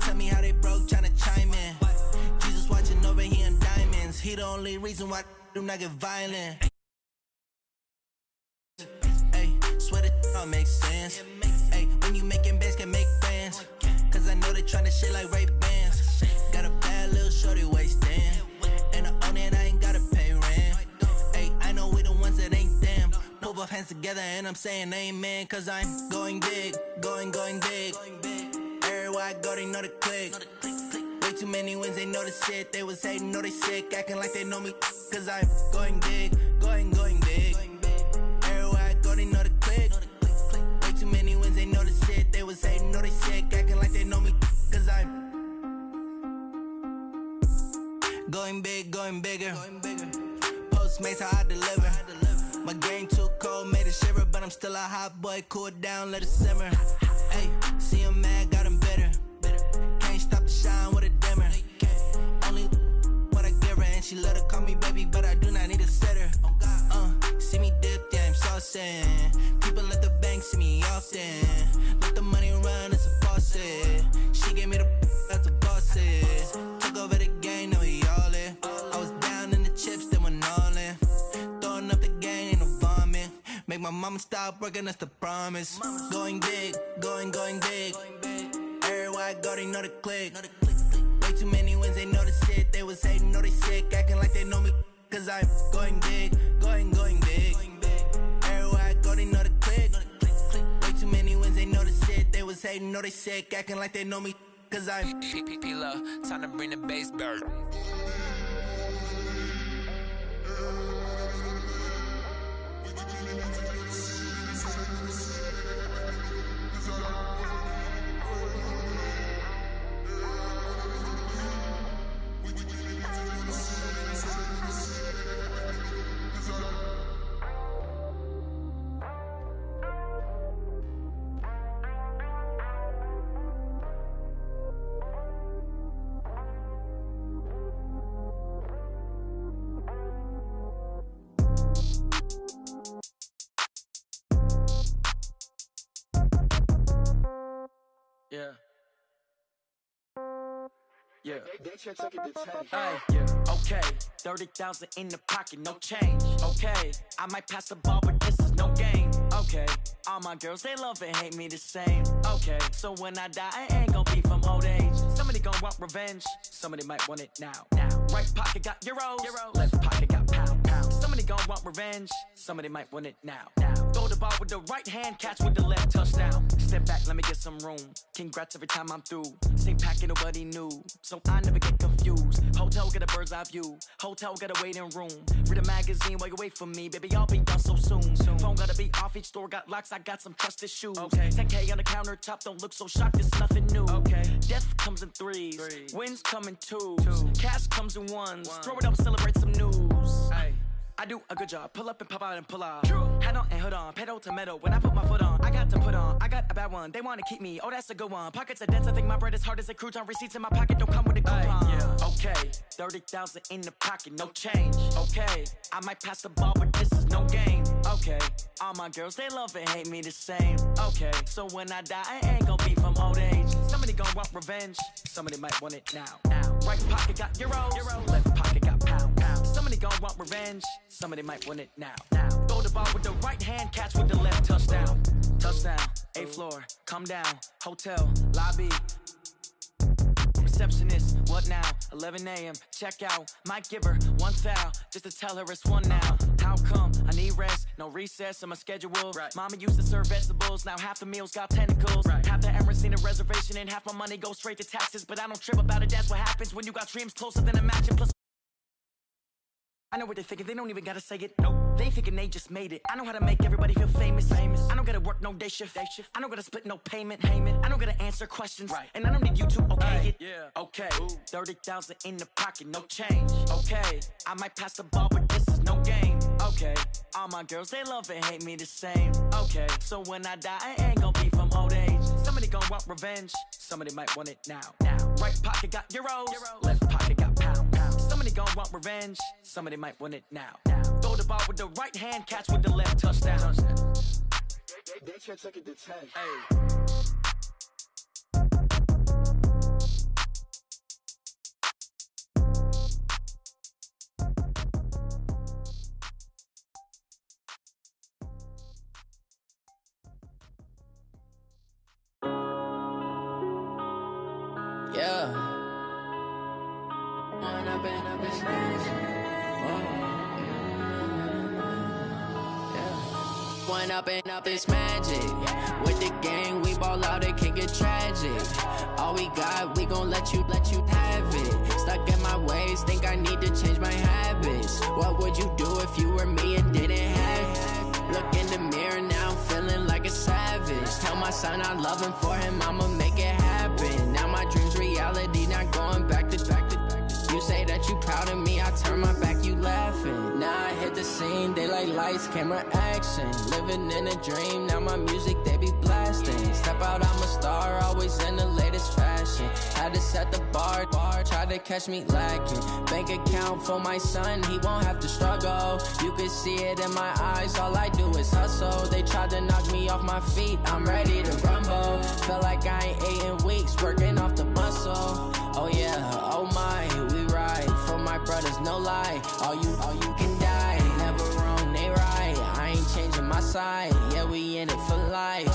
I: Tell me how they broke, tryna chime in. Jesus watching over here in diamonds. He the only reason why do not get violent. Hey, swear that all makes sense. Hey, when you making bands, can make friends. Cause I know they tryna shit like Ray-Bans. Got a bad little shorty wasting. And I own it, I ain't gotta pay rent. Hey, I know we the ones that ain't them. Put both hands together and I'm saying amen. Cause I'm going big, going big. Everywhere I go, they know the click. Way too many wins, they know the shit. They was hating, know they sick, acting like they know me. Cause I'm going big, going big. Everywhere I go, they know the click. Way too many wins, they know the shit. They was hating, know they sick, acting like they know me. Cause I'm going big, going bigger. Postmates how I deliver. My game too cold, made it shiver, but I'm still a hot boy. Cool down, let it simmer. Hey, see him mad, got him bitter. Can't stop the shine with a dimmer. Only what I give her, and she let her call me baby, but I do not need a sitter. See me dip, yeah, I'm saucing. People at the bank see me often. Let the money run, it's a faucet. She gave me the that's a boss is. Took over the game, now we all in. I was down in the chips, they went all in. Throwing up the game, ain't no vomit. Make my mama stop working, that's the promise. Going big, going big. Everywhere I go, they know the click. Way too many wins, they know the shit. They was hating, know they sick, acting like they know me. Cause I'm going big, going big. Everywhere I go, they know the click. Way too many wins, they know the shit. They was hating, know they sick, acting like they know me. Cause I'm
H: P-P-P-Love, time to bring the bass bird. Yeah. Yeah.
J: Okay, 30,000 in the pocket, no change. Okay, I might pass the ball, but this is no game. Okay, all my girls, they love and hate me the same. Okay, so when I die, I ain't gon' be from old age. Somebody gon' want revenge, somebody might want it now. Right pocket got euros, left pocket got pound. Somebody gon' want revenge, somebody might want it now. Throw the ball with the right hand, catch with the left, touchdown. Step back, let me get some room. Congrats every time I'm through. Same packet, nobody knew, so I never get confused. Hotel get a bird's eye view, hotel got a waiting room. Read a magazine while you wait for me, baby, I'll be done so soon. Phone gotta be off, each store got locks, I got some trusted shoes. 10K on the countertop, don't look so shocked, it's nothing new. Death comes in threes, wins come in twos, cash comes in ones. Throw it up, celebrate some news. I do a good job, pull up and pop out and pull out. Head on and hood on, pedal to metal. When I put my foot on, I got to put on. I got a bad one, they wanna keep me, oh that's a good one. Pockets are dense, I think my bread is hard as a crouton. Receipts in my pocket don't come with a coupon. Okay, 30,000 in the pocket, no change. Okay, I might pass the ball, but this is no game. Okay, all my girls, they love and hate me the same. Okay, so when I die, I ain't gon' be from old age. Somebody gon' want revenge, somebody might want it now. Right pocket got euros, left pocket got pound. Somebody gon' want revenge, somebody might want it now. Throw the ball with the right hand, catch with the left, touchdown. Touchdown, 8th floor, come down, hotel, lobby. Receptionist, what now? 11 a.m., check out. Might give her one foul, just to tell her it's one now. How come? I need rest, no recess on my schedule. Mama used to serve vegetables, now half the meals got tentacles. Half the errands need a reservation and half my money goes straight to taxes. But I don't trip about it, that's what happens when you got dreams closer than a match. And plus, I know what they're thinking, they don't even gotta say it. Nope, they thinking they just made it. I know how to make everybody feel famous. I don't gotta work no day shift. I don't gotta split no payment. I don't gotta answer questions. And I don't need you to okay it. Okay, 30,000 in the pocket, no change. Okay, I might pass the ball, but this is no game. Okay, all my girls, they love and hate me the same. Okay, so when I die, I ain't gon' be from old age. Somebody gon' want revenge, somebody might want it now. Right pocket got euros, left pocket got pound. Somebody gon' want revenge, somebody might want it now. Throw the ball with the right hand, catch with the left, touchdown.
F: They can't take it to 10.
K: One up and up is magic. With the gang, we ball out, it can get tragic. All we got, we gon' let you have it. Stuck in my ways, think I need to change my habits. What would you do if you were me and didn't have it? Look in the mirror now, I'm feeling like a savage. Tell my son I love him, for him I'ma make it happen. Now my dream's reality, not going back to. You say that you proud of me, I turn my back, you laughing. Now I hit the scene, they like lights, camera, action. Living in a dream, now my music, they be blasting. Step out, I'm a star, always in the latest fashion. Had to set the bar, try to catch me lacking. Bank account for my son, he won't have to struggle. You can see it in my eyes, all I do is hustle. They tried to knock me off my feet, I'm ready to rumble. Feel like I ain't ate in weeks, working off the muscle. Oh yeah, oh my, we ride for my brothers, no lie. All you can die, never wrong, they right. I ain't changing my side, yeah, we in it for life.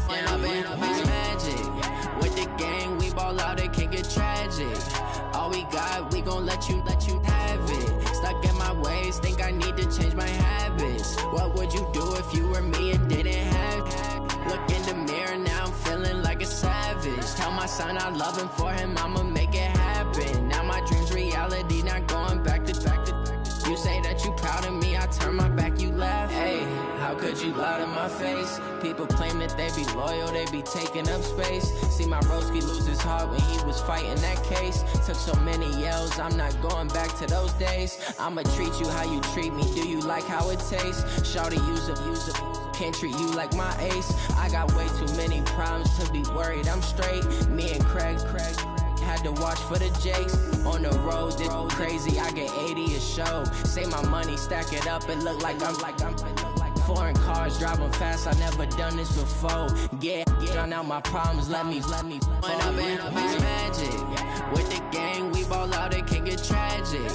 K: When up and up is magic. With the gang, we ball out, it can get tragic. All we got, we gon' let you have it. Stuck in my ways, think I need to change my habits. What would you do if you were me and didn't have it? Look in the mirror, now I'm feeling like a savage. Tell my son I love him, for him I'ma make it happen. Now my dream's reality, not going back to. You say that you proud of me, I turn my back, you laugh. Hey, how could you lie to my face? People claim that they be loyal, they be taking up space. See my broski lose his heart when he was fighting that case. Took so many yells, I'm not going back to those days. I'ma treat you how you treat me, do you like how it tastes? Shawty, use a can't treat you like my ace. I got way too many problems to be worried, I'm straight. Me and Craig had to watch for the Jakes. On the road, this crazy, I get 80 a show. Say my money, stack it up, it look like I'm foreign cars, driving fast, I never done this before. Get drown out my problems, let me When up in this magic, with the gang, we ball out, it can get tragic.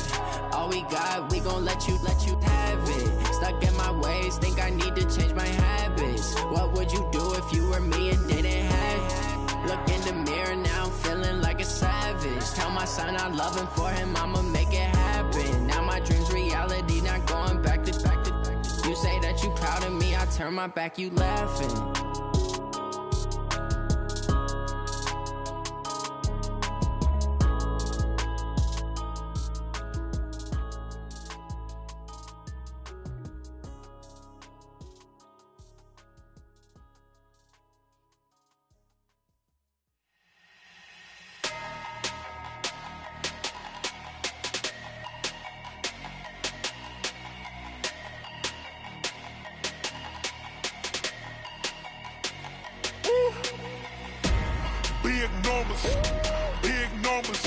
K: All we got, we gon' let you have it. Stuck in my ways, think I need to change my habits. What would you do if you were me and didn't have it? Look in the mirror, now I'm feeling like a savage. Tell my son I love him, for him I'ma make it happen. Now my dream's reality, not going back to. You say that you proud of me, I turn my back, you laughing.
L: Big numbers,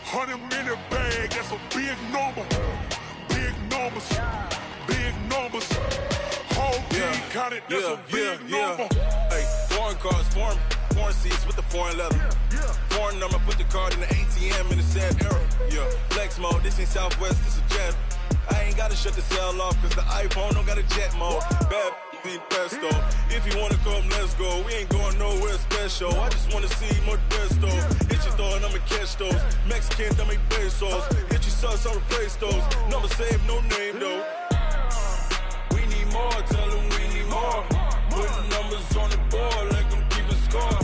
L: 100-minute bag, that's a big number. Big numbers, whole team counted, that's a big number.
M: Hey, foreign cars, foreign seats with the foreign leather. Foreign number, put the card in the ATM in the sad era. Yeah, flex mode, this ain't Southwest, this is Jet. I ain't gotta shut the cell off, cause the iPhone don't got a jet mode. Bad beat pesto. If you wanna come, let's go. We ain't going nowhere special. I just wanna see more Modesto. Hit your thought, I'ma catch those. Mexican, dame pesos. Hit your sus, I'll replace those. Number saved, no name though. We need more, tell them we need more. Putting numbers on the board, like them keeping score.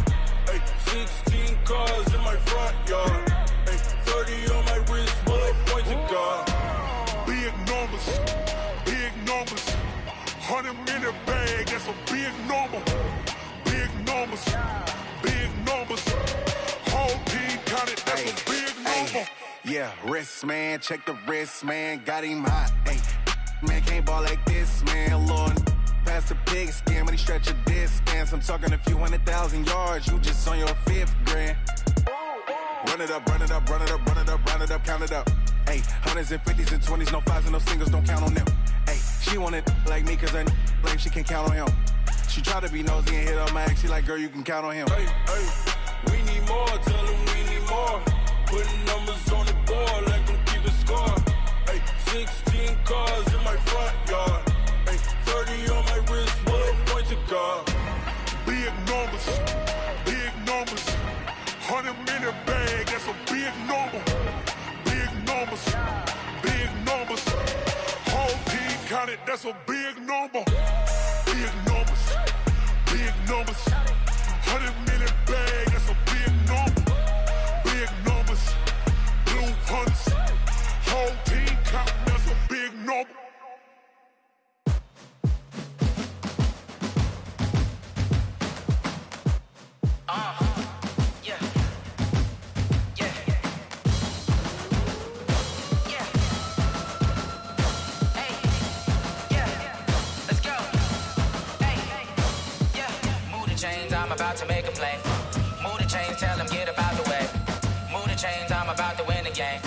M: Hey, 16 cars in my front yard. Hey, 30 on my wrist, bullet point to God.
L: Big numbers, 100-minute bag, that's a big number. Big numbers, whole team counted, that's a big number.
N: Yeah, wrist man, check the wrist man, got him hot. Ay, man can't ball like this, man. Lord, past the pig skin when he stretch a distance. I'm talking a few 100,000 yards, you just on your 5th grand. Run it up, count it up. Ay, hundreds and 50s and 20s, no 5s and no singles, don't count on them. Ay, she want it like me, cause her like she can count on him. She try to be nosy and hit up my ex, she like, girl, you can count on him.
M: Hey, we need more, tell them we need more. Putting numbers on the board, like them keeping score. Hey, 16 cars in my front yard. Hey, 30 on my wrist, bullet point to God.
L: Big numbers, 100-minute bag, that's a big number. Big numbers, whole team counted, that's a big number. Big numbers, 100-minute bag, that's a big number. Big numbers, blue hunts, whole team counting, that's a big number.
O: I'm about to make a play. Move the chains, tell them get about the way. Move the chains, I'm about to win the game.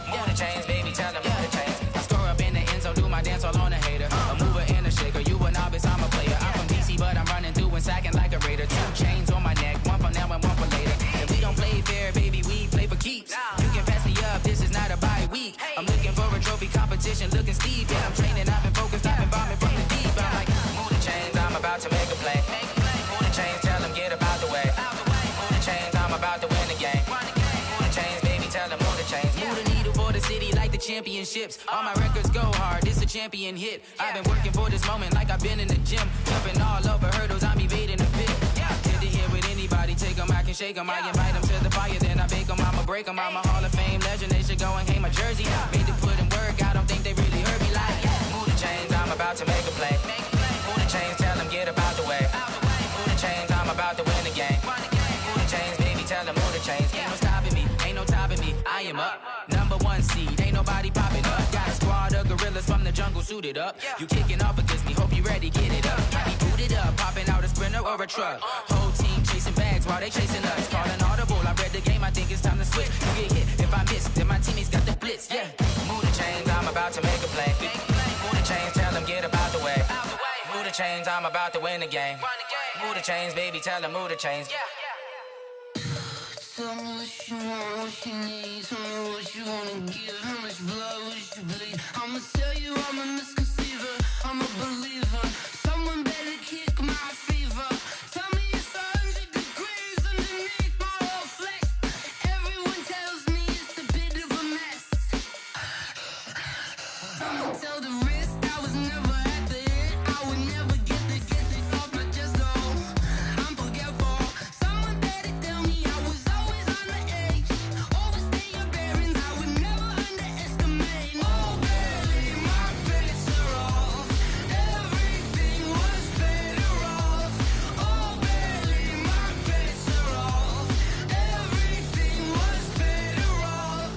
O: Move the chains, baby, tell them move the chains. I score up in the end zone, do my dance all on a hater. A mover and a shaker, you a novice, I'm a player. I'm from DC, but I'm running through and sacking like a raider. 2 chains on my neck, one for now and one for later. And we don't play fair, baby, we play for keeps. You can pass me up, this is not a bye week. I'm looking for a trophy competition, looking steep. And I'm training, I've been focused, I've been bombing from the deep. I'm like, move the chains, I'm about to make a play. Move the chains, tell them get about the way. Move the chains, I'm about to win the game. Move the chains, baby, tell them move the chains. Move the needle for the city like the championships. All my records go hard, this a champion hit. I've been working for this moment like I've been in the gym. Jumping all over hurdles, I'm evading the pit. Good to hear with anybody, take them, I can shake them. I invite them to the fire, then I bake them, I'ma break them. I'm a Hall of Fame legend, they should go and hang my jersey. Made to put in work, I don't think they really heard me like, move the chains, I'm about to make a play. Move the chains, tell them get about the way. Move the chains, I'm about to win the game. Move the chains, baby, tell them move the chains. Ain't no stopping me, ain't no topping me, I am up. #1 seed, ain't nobody popping up. Got a squad of gorillas from the jungle suited up. You kicking off against me, hope you ready, get it up. Got me booted up, popping out a Sprinter or a truck. Whole team chasing bags while they chasing us. Calling audible, I read the game, I think it's time to switch. You get hit, if I miss, then my teammates got the blitz, Move the chains, I'm about to make a play. Move the chains, tell them get about the way. Move chains, I'm about to win the game. Move the chains, baby, tell them move the chains.
P: Tell me what you want, what you need. Tell me what you wanna give. How much blood would you bleed? I'ma tell you I'm a misconceiver. I'm a believer. Someone better kick my fever. Tell me it's 100 degrees underneath my whole flesh. Everyone tells me it's a bit of a mess. I'ma tell the risk I was never at the end. I would never get this off my chest. Oh, I'm forgetful. Someone better tell me I was always on the edge. Overstay your bearings. I would never underestimate. Oh, barely my bets are off. Everything was better off. Oh, barely my bets are off. Everything was better off.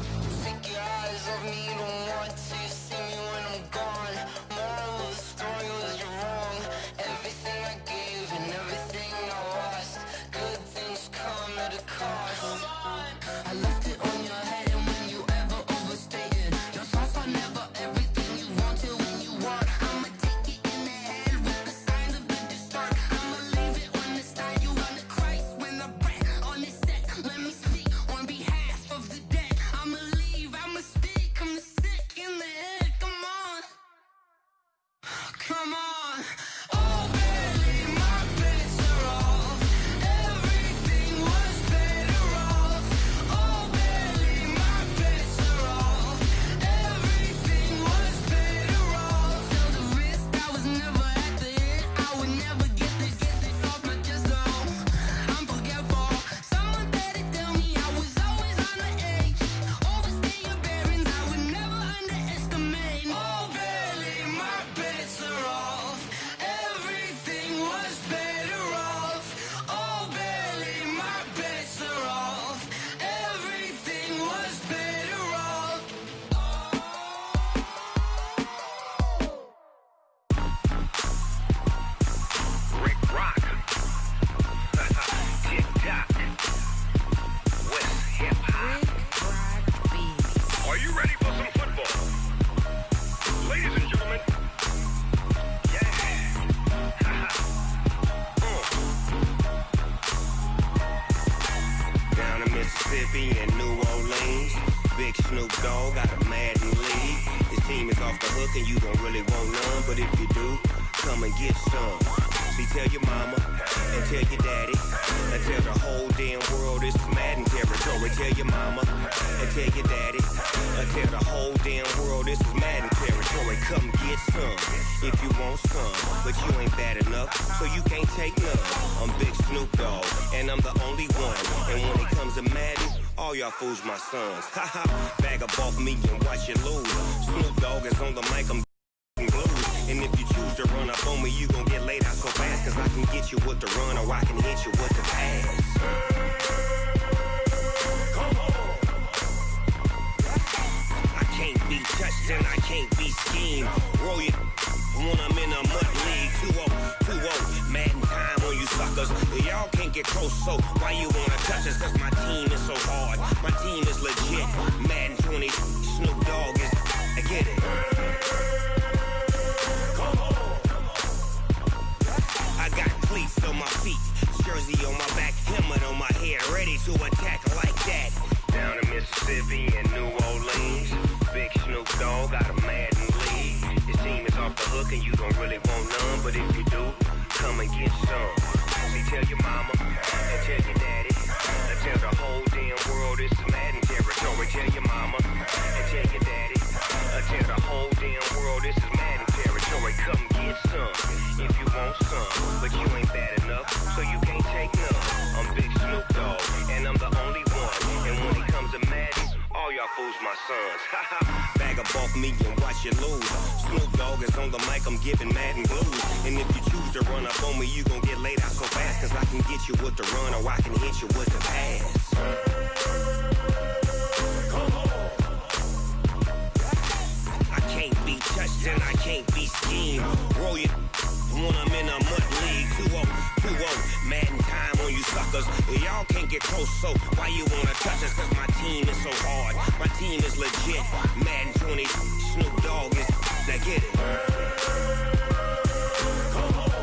P: Take your eyes off me, don't want to see me when I'm gone. Moral of the story was you're wrong. Everything I gave and everything I lost. Good things come at a cost. I left it on your head, and when you ever overstay it, your thoughts are never everything you want till when you want. I'ma take it in the head with the signs of the distort. I'ma leave it on the side. You on the Christ when the breath on the set. Let me speak on behalf of the dead. I'ma leave, I'ma speak. I'm the sick in the head. Come on, come on. Oh, barely my bets are off. Everything was better off. Oh, barely my bets are off. Everything was better off. Tell the risk I was never at the end. I would never get this off my chest. Oh, I'm forgetful. Someone better tell me I was always on the edge. Overstay your bearings. I would never underestimate. Oh, barely my bets are off. Everything was better off. Oh, barely my bets are off. Everything was better off.
Q: Rick Rock. Tick tock. West hip hop. Are you ready for some football? Ladies and gentlemen. Yeah.
R: Down in Mississippi and New Orleans, Big Snoop Dogg got a Madden league. His team is off the hook and you don't really want none, but if you do, come and get some. See, tell your mama and tell your daddy and tell the whole damn world this is Madden territory. Tell your mama and tell your daddy and tell the whole damn world this is Madden territory. Come get some if you want some, but you ain't bad enough, so you can't take none. I'm Big Snoop Dogg and I'm the only one. And when it comes to Madden, all y'all fools my sons. Haha, bag up off me and watch you lose. Snoop Dogg is on the mic, I'm blues. And if you choose to run up on me, you gon' get laid out so fast. Cause I can get you with the run or I can hit you with the pass. I can't be touched and I can't be schemed. Roll you when I'm in a mud league. 2-0, Madden time on you suckers. Y'all can't get close, so why you wanna touch us? Cause my team is so hard, my team is legit. Madden 20, Snoop Dogg is, I get it. I got cleats on my feet, jersey on my back, helmet on my head, ready to attack like that. Down in Mississippi and New Orleans, Big Snoop Dogg got a Madden league. His team is off the hook and you don't really want none, but if you do, come and get some. See, tell your mama and tell your daddy and tell the whole damn world this is Madden territory. Tell your mama and tell your daddy and tell the whole damn world this is Madden territory. Come get some if you want some, but you ain't bad enough, so you can't take none. I'm Big Snoop Dogg and I'm the only one. And when it comes to Madden, all y'all fools my sons. Bag up off me and watch you lose. Snoop Dogg is on the mic, I'm giving Madden blues. And if you choose to run up on me, you gon' get laid out so fast. Cause I can get you with the run or I can hit you with the pass. I can't be touched and I can't be schemed. Roll you when I'm in a mud league. 2-0, Madden time on you suckers. Y'all can't get close, so why you wanna touch us? Cause my team is so hard, my team is legit. Madden 20, Snoop Dogg is, now get it. Come on.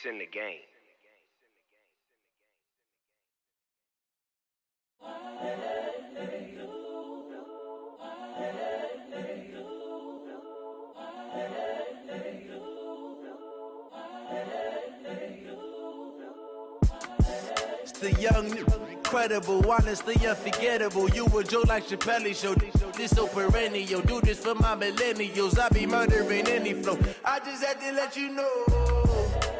R: in the game.
S: It's the young, incredible, honestly unforgettable. You a joke like Chappelle show. This so perennial. Do this for my millennials. I be murdering any flow. I just had to let you know.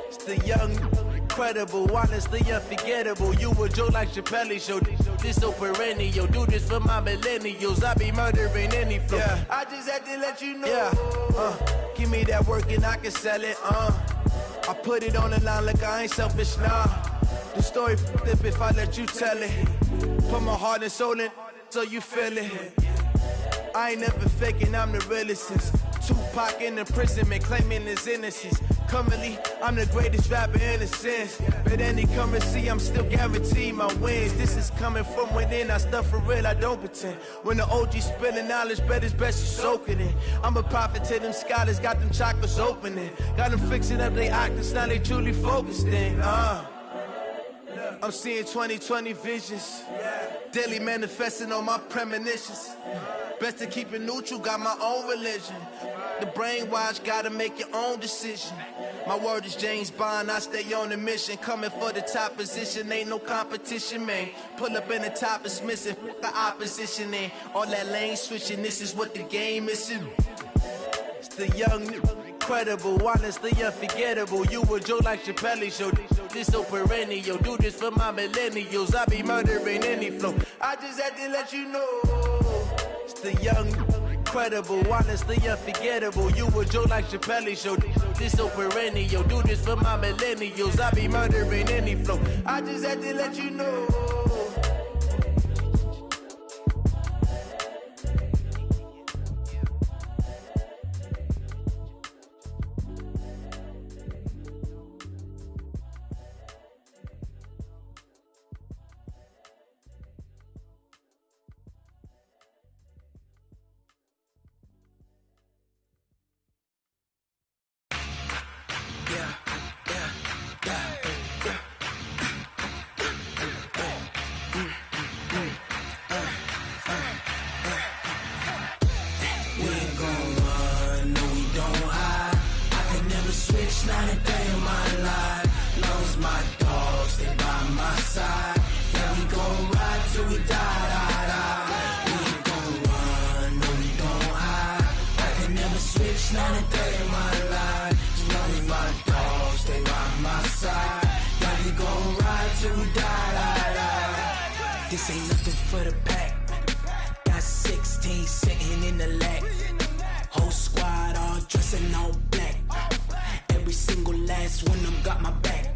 S: It's the young, incredible, honestly unforgettable. You a joke like Chappelle show. This so perennial. Do this for my millennials. I be murdering any flow. Yeah. I just had to let you know. Yeah. Give me that work and I can sell it. I put it on the line like I ain't selfish, nah. The story flip if I let you tell it. Put my heart and soul in so you feel it. I ain't never faking, I'm the realest since Tupac in imprisonment, claiming his innocence. Currently, I'm the greatest rapper in a sense. But any currency, I'm still guaranteed my wins. This is coming from within, I stuff for real, I don't pretend. When the OG spilling knowledge, bet it's best you soak it in. I'm a prophet to them scholars, got them chakras opening. Got them fixing up their octaves, now they truly focused in. I'm seeing 2020 visions. Daily manifesting on my premonitions. Best to keep it neutral, got my own religion. The brainwash, gotta make your own decision. My word is James Bond, I stay on the mission. Coming for the top position, ain't no competition, man. Pull up in the top is missing, the opposition in. All that lane switching, this is what the game is. It's the young, incredible, honestly unforgettable. You a joke like Chappelle show. This so perennial. Do this for my millennials. I be murdering any flow. I just had to let you know. It's the young, incredible, honestly unforgettable. You a joke like Chappelle show. This so perennial. Do this for my millennials. I be murdering any flow. I just had to let you know.
I: Not a day in my life. Knows my dogs, they by my side. Yeah, we gon' ride till we die. We ain't gon' run, no, we don't hide. I can never switch, not a day in my life. Knows my dogs, they by my side. Yeah, we gon' ride till we die. This ain't nothing for the pack. Got 16 sitting in the lap. Whole squad all dressing all black. Every single last one of them got my back.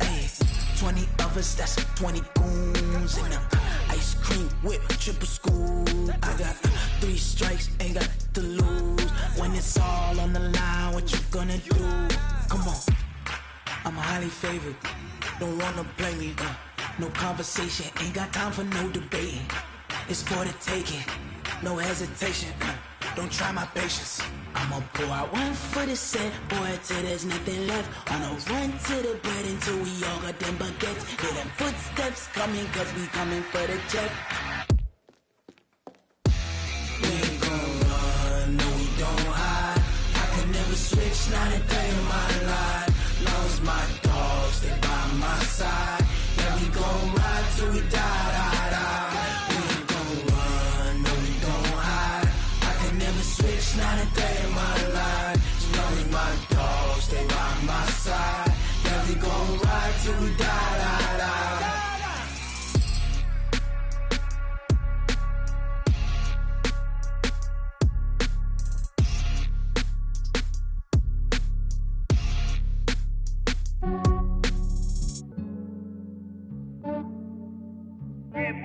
I: Hey, 20 of us, that's 20 goons. And ice cream whip, triple scoop. I got 3 strikes, ain't got to lose. When it's all on the line, what you gonna do? Come on, I'm highly favored. Don't wanna play me, no conversation. Ain't got time for no debating. It's for the taking, no hesitation. Don't try my patience. I'ma pour out one for the set, boy, till there's nothing left. On a run to the bread until we all got them baguettes. Hear them footsteps coming, cause we coming for the check. We ain't gon' run, no, we don't hide. I can never switch, not a day in my life. Lost my dogs, they by my side. Yeah, we gon' ride till we die. We ain't gon' run, no, we don't hide. I can never switch, not a day in my life. Knows my dogs, they by my side. Yeah, we gon' ride till we die.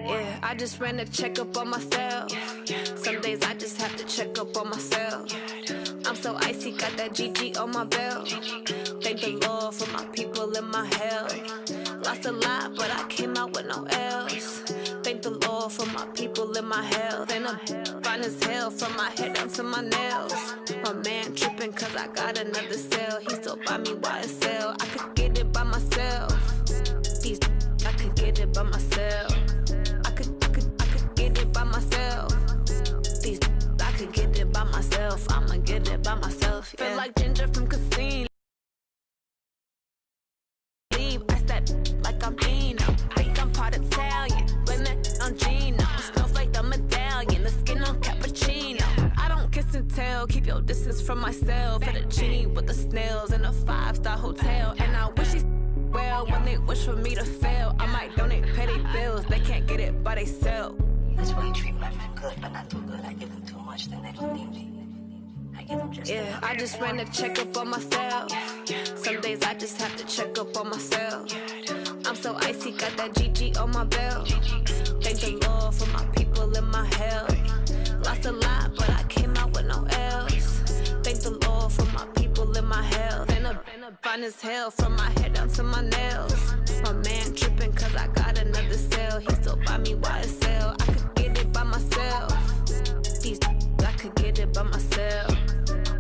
T: Yeah, I just ran a checkup on myself. Some days I just have to check up on myself. I'm so icy, got that GG on my belt. Thank the Lord for my people and my health. Lost a lot, but I came out with no L's. Thank Thank the Lord for my people in my health. And I'm fine as hell from my head down to my nails. My man tripping cause I got another cell. He still buy me YSL. I could get it by myself. I could get it by myself. I could get it by myself. I could get it by myself. I'ma get it by myself. Yeah. Feel like Ginger from Casino. I step like I'm Dino. Think I'm part Italian. Blame that on Gino. Smells like the medallion. The skin on cappuccino. I don't kiss and tell. Keep your distance from myself. At a genie with the snails in a 5-star hotel. And I wish he's well when they wish for me to fail. I might donate, pay their bills. They can't get it by they sell.
U: That's why you treat my men good, but not too good. I give them too much, then they don't need me. I give them just
T: yeah, I just ran a checkup on myself. Some days I just have to check up on myself. I'm so icy, got that GG on my belt. Thank the Lord for my people in my health. Lost a lot, but I came out with no L's. Thank the Lord for my people in my health. And I'm fine as hell from my head down to my nails. My man tripping cause I got another cell. He still buy me YSL. I could get it by myself. I could get it by myself.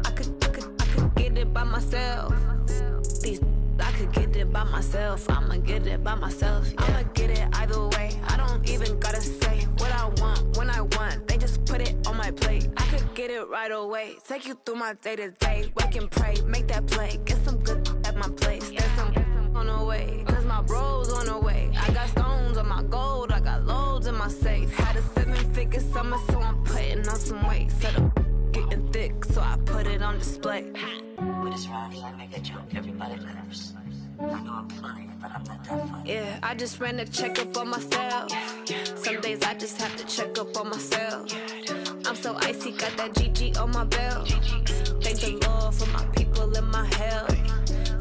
T: I could get it by myself. I could get it by myself. I'ma get it by myself. Yeah. I'ma get it either way. I don't even gotta say what I want when I want. They just put it on my plate. I could get it right away. Take you through my day to day. Wake and pray, make that play. Get some good at my place. There's some on the way. Cause my bros on the way. I got stones on my gold. I got loads in my safe. Had a 7-figure summer, so I'm putting on some weight. Set up getting thick, so I put it on display.
U: With this round here, I make a joke. Everybody laughs. I know I'm funny, but I'm not that funny.
T: Yeah, I just ran a checkup on myself. Some days I just have to check up on myself. I'm so icy, got that GG on my belt. Thank the Lord for my people in my health.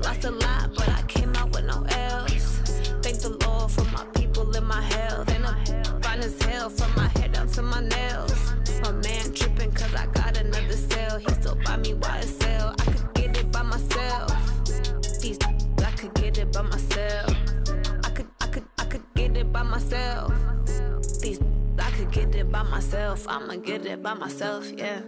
T: Lost a lot, but I came out with no L's. Thank the Lord for my people in my health. And I'm fine as hell from my head down to my nails. My man tripping cause I got another cell. He still buy me YSL. I could get it by myself. I could get it by myself. I could get it by myself. I could get it by myself. I'ma get it by myself, yeah.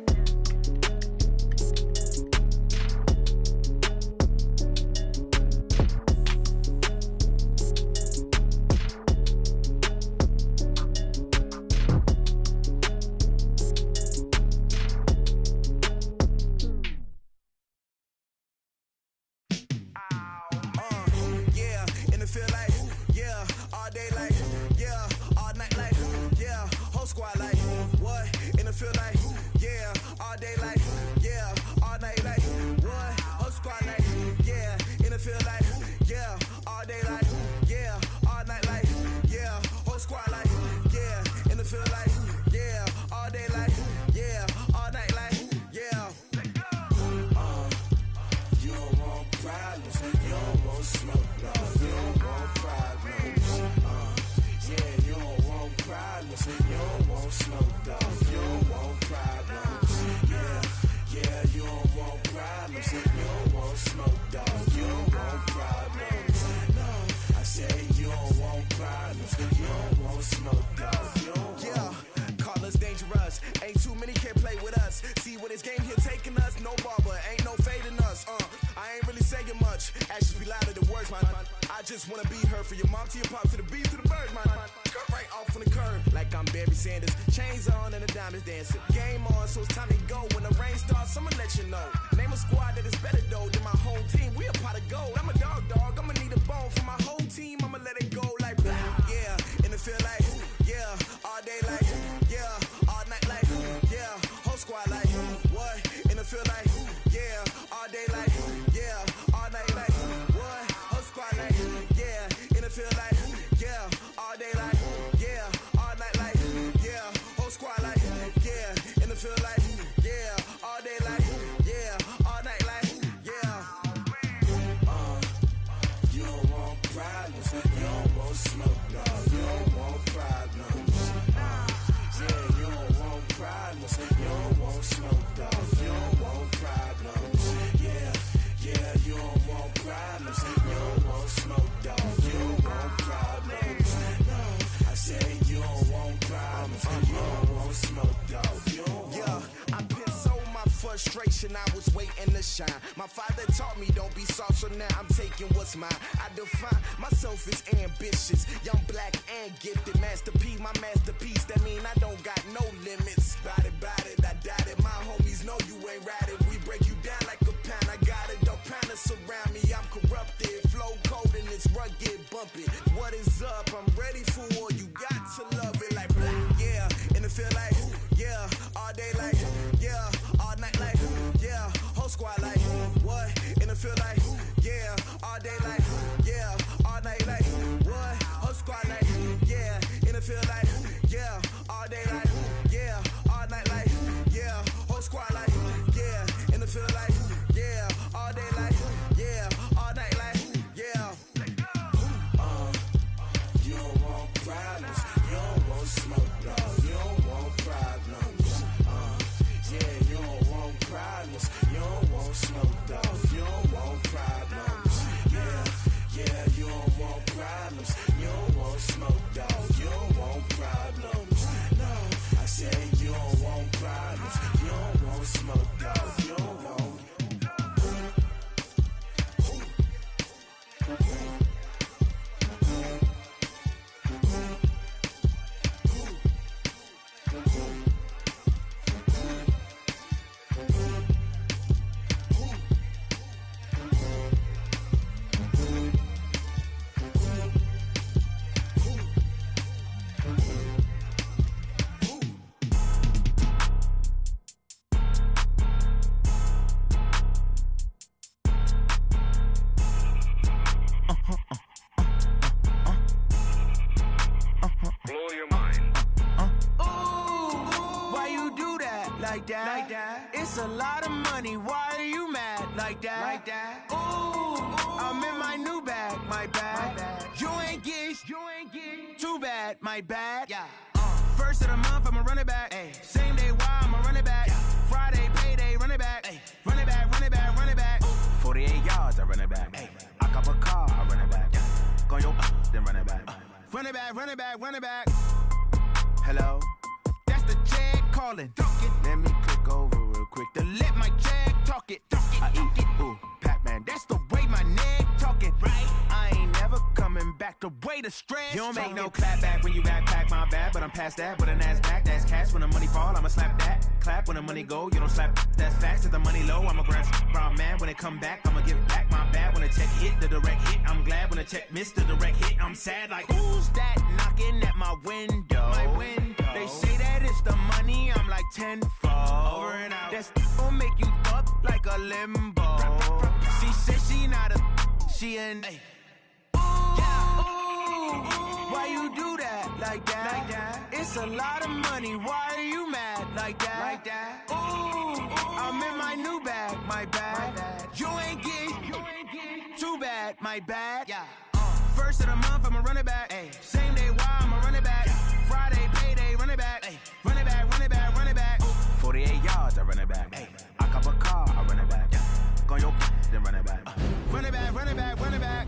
L: You don't want
N: to shine. My father taught me don't be soft, so now I'm taking what's mine. I define myself as ambitious, young, black, and gifted. Master P, my masterpiece. That mean I don't got no limits. Bout it, I doubt it. My homies know you ain't ratted. We break you down like a pound. I got it, don't pound to surround me. I'm corrupted, flow cold and it's rugged, bumpy. What is up? I'm ready for war. You got to love it like black, yeah. And it feel like, yeah. All day like, yeah. All night like, yeah. Whole squad like, what? And it feel like, yeah. All day like, yeah. All night like, what? Whole squad like, yeah. And it feel like, yeah. All day like, yeah. All night like, yeah. Whole squad like, yeah. And it feel like, yeah. All day like, yeah. All night like, yeah. You don't want problems. You don't want smoke, no. You don't want problems. Yeah, you don't want problems. You don't want smoke, dog. You don't want problems. Yeah, you don't want problems. You don't want smoke, dog. You don't want problems. No, I said you don't want problems. You don't want smoke, dog. You don't want.
S: It's a lot of money, why are you mad like that? Ooh, I'm in my new bag, my bad. You ain't get too bad, my bad. Yeah. First of the month, I'ma run it back. Ay. Same day, why I'ma run it back. Friday, payday, run it back. Ay. Run it back, run it back, run it back. 48 yards, I run it back. Ay. I cop a car, I run it back. Go yo, then run it back. Run it back, run it back, run it back. Hello? That's the check calling. Let me click over real quick to let my check talk it. I eat it, ooh, Pac-Man. That's the way my neck talking. Right? I ain't never coming back the way the stress. You don't make no clap back when you backpack, my bad. But I'm past that with a NASDAQ. That's cash when the money fall, I'ma slap that. Clap when the money go, you don't slap. That's facts. If the money low, I'ma grab brown man. When it come back, I'ma give back my bad. When the check hit, the direct hit. I'm glad when the check missed the direct hit. I'm sad like, who's that knocking at my window? My window. They say that it's the money, I'm like tenfold. Over and out. That's gon' make you up like a limbo. She said she not a, she an. Ooh, why you do that like that? It's a lot of money, why are you mad like that? Ooh, I'm in my new bag, my bad. You ain't get too bad, my bad. Yeah. First of the month, I'ma run it back. Ay. Same day, why I'ma run it back. Friday, payday, run it back. Ay. Run it back, run it back, run it back. 48 yards, I run it back. Ay. I cop a car, I run it back. Go yo, then run it back. Run it back, run it back, run it back.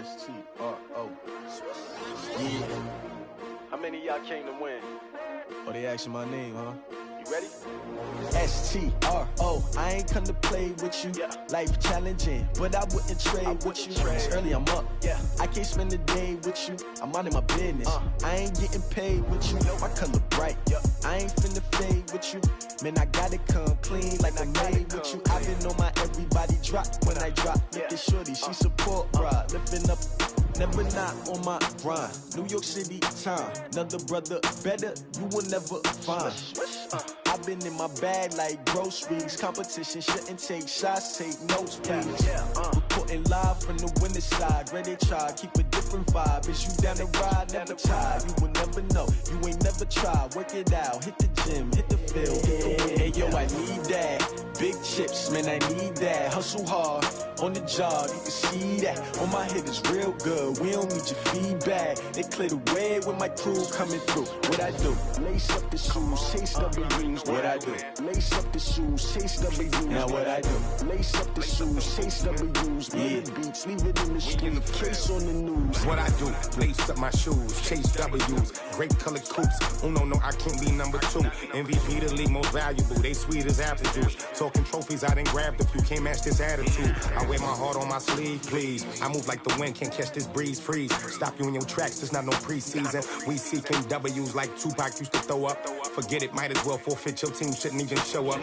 S: S-T-R-O. Yeah.
D: How many of y'all came to win?
S: Oh, they asking my name, huh?
D: You ready?
S: S-T-R-O. I ain't come to play with you. Life challenging, but I wouldn't trade with you. It's early, I'm up. I can't spend the day with you. I'm minding my business. I ain't getting paid with you. My color bright. I ain't finna fade with you. Man, I gotta come clean like I made with you. I've been on my everybody drop when I drop. Look at shorty, she support ride. Lifting up, never not on my grind. New York City time. Another brother better, you will never find. I've been in my bag like groceries. Competition shouldn't take shots, take notes, please. Reporting live from the winning side. Ready to try, keep a different vibe. Is you down the ride? Never try. You will never know. You ain't never tried. Work it out. Hit the gym, hit the field. Hey yo, I need that. Big chips, man, I need that. Hustle hard on the job, you can see that. On my head is real good. We don't need your feedback. They clear the way with my crew coming through. What I do? Lace up the shoes, chase W's. What I do? Lace up the shoes, chase W's. Now what I do? Lace up the shoes, chase W's. Yeah. Beats, leave it in the street, case on the news.
V: What I do? Lace up my shoes, chase W's. Great colored coops. Oh no, I can't be number 2. MVP the league most valuable. They sweet as apple juice. Talking trophies, I didn't grab the few. Can't match this attitude. I wear my heart on my sleeve, please. I move like the wind, can't catch this breeze, freeze. Stop you in your tracks, there's not no preseason. We seeking W's like Tupac used to throw up. Forget it, might as well forfeit. Your team shouldn't even show up.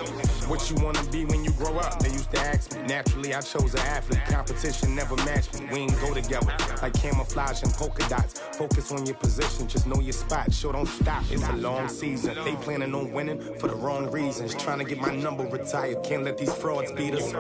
V: What you wanna be when you grow up? They used to ask me. Naturally, I chose an athlete. Competition never matched me. We ain't go together like camouflage and polka dots. Focus on your position, just know your spot. Sure, don't stop. It's a long season. They planning on winning for the wrong reasons. Trying to get my number retired. Can't let these frauds beat us.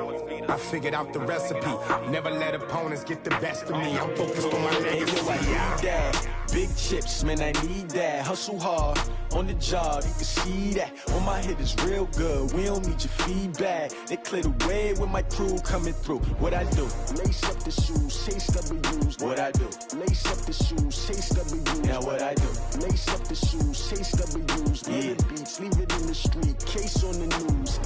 V: I figured out the recipe. Never let opponents get the best of me. I'm focused on my legacy.
S: I need that. Big chips, man, I need that. Hustle hard on the job, you can see that. On my head is real good. We don't need your feedback. They clear the way with my crew coming through. What I do? Lace up the shoes, chase W's. What I do? Lace up the shoes, chase W's. Now what I do? Lace up the shoes, chase W's. Yeah. Beats, leave it in the street, case on the news.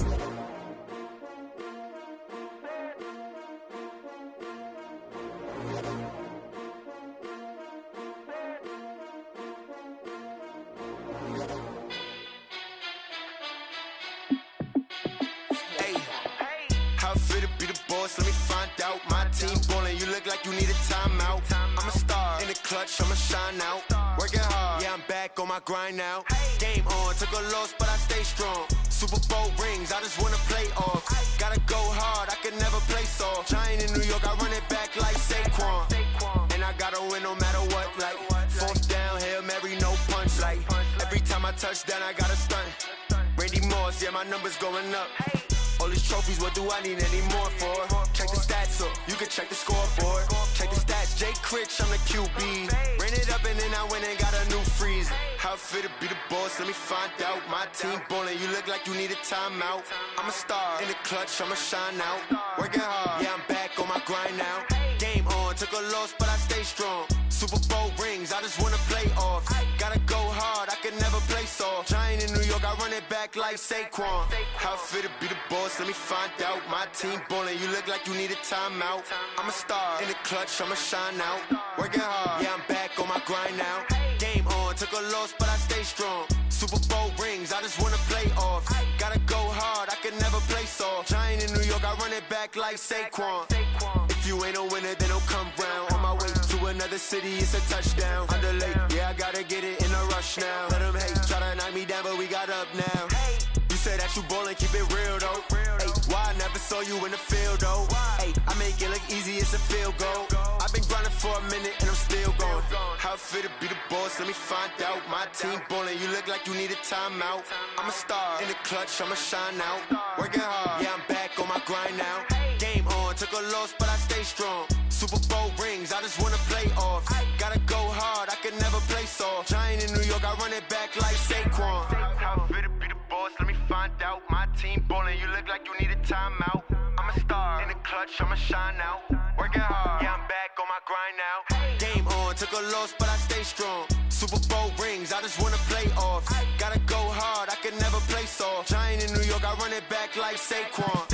F: Let me find out. My team ballin', you look like you need a timeout. I'm a star in the clutch, I'ma shine out. Working hard, yeah, I'm back on my grind now. Game on, took a loss, but I stay strong. Super Bowl rings, I just wanna play off. Gotta go hard, I can never play soft. Giant in New York, I run it back like Saquon. And I gotta win no matter what, like fourth down, Hail Mary, no punch. Like every time I touch down, I gotta stunt. Randy Moss, yeah, my numbers going up. All these trophies, what do I need any more for? Check the stats up, you can check the scoreboard. Check the stats, Jake Critch, I'm the QB. Ran it up and then I went and got a new freeze. How it fit to be the boss, let me find out. My team ballin', you look like you need a timeout. I'm a star in the clutch, I'ma shine out. Working hard, yeah, I'm back on my grind now. Game on, took a loss, but I stay strong. Super Bowl rings, I just wanna play off. Gotta go hard, I can never play soft. Giant in New York, I run it back like Saquon. How it fit to be the boss, let me find out. My team ballin', you look like you need a timeout. I'm a star in the clutch, I'ma shine out. Working hard, yeah, I'm back on my grind now. Game on, took a loss, but I stay strong. Super Bowl rings, I just wanna play off. Gotta go hard, I can never play soft. Giant in New York, I run it back like Saquon. If you ain't a winner, then don't come round. On my way to another city, it's a touchdown. Underlay, yeah, I gotta get it in a rush now. Let them hate, try to knock me down, but we got up now. You say that you ballin', keep it real though. Hey, why I never saw you in the field though? Hey, I make it look easy, it's a field goal. I've been grinding for a minute and I'm still going. How it fit to be the boss, let me find out. My team ballin', you look like you need a timeout. I'm a star in the clutch, I'ma shine out. Working hard, yeah, I'm back on my grind now. Game on, took a loss, but I stay strong. Super Bowl rings, I just wanna play off. Gotta go hard, I can never play soft. Giant in New York, I run it back like Saquon. How it fit to be the boss, let me find out. My team ballin', you look like you need a timeout. I'm a star in the clutch, I'ma shine out. Working hard, yeah, I'm back on my grind now. Game on, took a loss, but I stay strong. Super Bowl rings, I just wanna play off. Gotta go hard, I can never play soft. Giant in New York, I run it back like Saquon.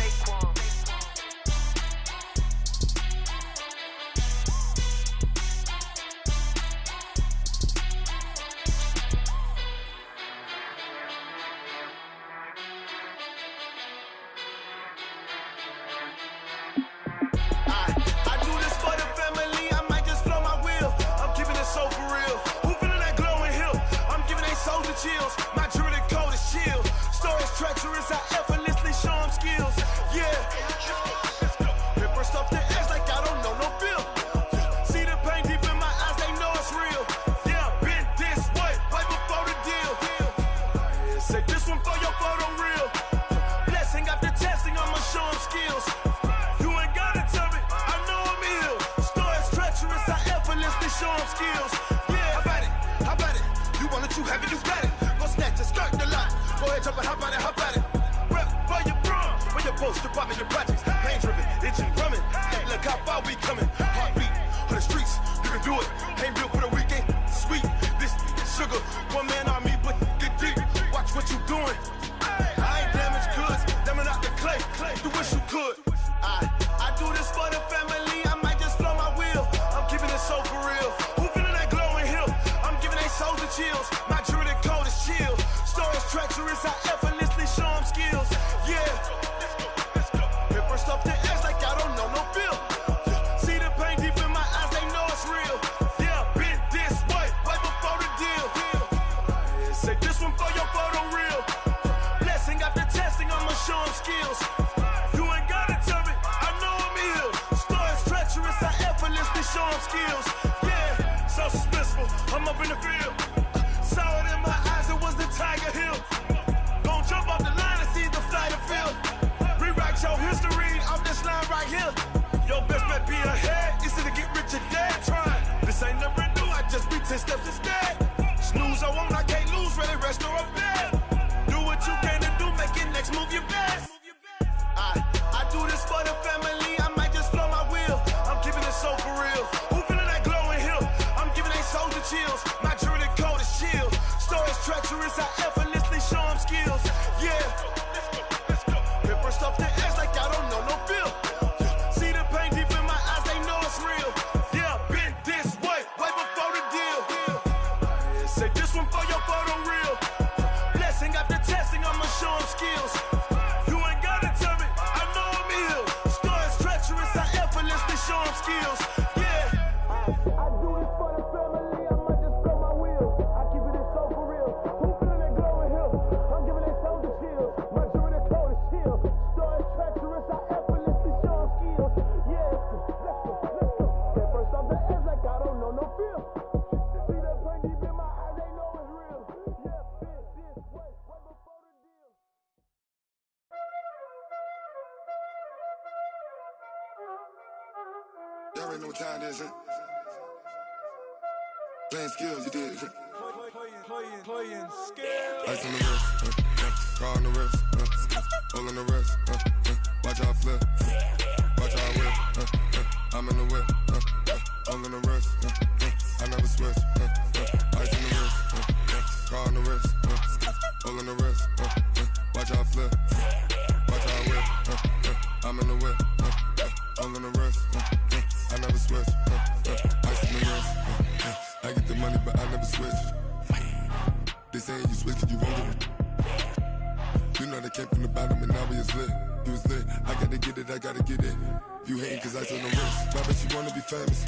D: treacherous, I effortlessly show them skills. Yeah. Ripper stuff the edge like I don't know no feel. See the pain deep in my eyes, they know it's real. Yeah, been this way, right before the deal. Say this one for your photo real. Blessing after testing, I'ma show them skills. You ain't gotta tell me, I know I'm ill. Story's treacherous, I effortlessly show them skills. Yeah, how about it? You want it, you have it, you got it. Go snatch it, skirt the lot. Go ahead, jump it, how about it? Rep where you from, where you post, department, your projects. Pain driven, engine drumming. Hey, look how far we coming. Heartbeat on the streets, you can do it. Ain't built for the weekend, sweet. This sugar, one man army, but get deep. Watch what you doing. I ain't damaged goods, damn out the clay. You wish you could. I do this for the family. I might just blow my wheel. I'm keeping it so for real. Who feeling that glowing hill? I'm giving they souls the chills. My jewelry code is chill. Story's treacherous. I effortlessly show them skills. Yeah. Ripper stuff the edge like I don't know no feel. See the pain deep in my eyes, they know it's real. Yeah, been this way, right before the deal. Say this one for your photo real. Blessing after testing, I'ma show them skills. You ain't gotta tell me, I know I'm ill. Story's treacherous, I effortlessly show them skills. Yeah, so suspenseful, I'm up in the field. Saw it in my eyes, it was the Tiger Hill. Gon' jump off the line and see the flight of field. Rewrite your history off this line right here. Your best bet be ahead, easy to get rich or dead. Trying, this ain't never new, I just be 10 steps instead. Snooze I won't, I can't lose, ready, rest or a bed. Do what you can to do, make it next move your best. I do this for the family, I might just blow my wheel. I'm keeping it so for real. Who feeling that glowing hill? I'm giving they souls the chills. My jewelry code is chill. Story's treacherous, I effortlessly show them skills. Yeah. Ripper stuff the edge like I don't know no feel. See the pain deep in my eyes, they know it's real. Yeah, been this way, right before the deal. Say this one for your photo real. Blessing after testing, I'ma show them skills. You ain't gotta tell me, I know I'm ill. Story's treacherous, I effortlessly show them skills. Yeah. I do this for the family, I might just blow my wheel. I keep it so for real. Who feeling that glowing hill? I'm giving they souls the chills. My jewelry code is chill. Story's treacherous, I effortlessly show them skills. Yeah, let's go. That first off the edge like I don't know no feel. See that pain deep in my eyes, they know it's real. Yeah, been this way, right before the deal.
L: Y'all already know what time it is, huh? Playing skills, you did, huh?
H: Playing skills.
L: Ice on the wrist, car on the wrist, hole on the wrist, watch how I flip, watch how I whip, I'm in the whip, hole on the wrist, I never switch, ice on the wrist, car on the wrist, hole on the wrist, watch how I flip, watch how I whip, I'm in the whip, hole on the wrist, I never switch, ice on the wrist, I get the money but I never switch. They saying you switch 'cause you won't get it. You know they came from the bottom and now we is lit. You was lit, I gotta get it, I gotta get it. You hating 'cause I on the wrist. I bet you wanna be famous,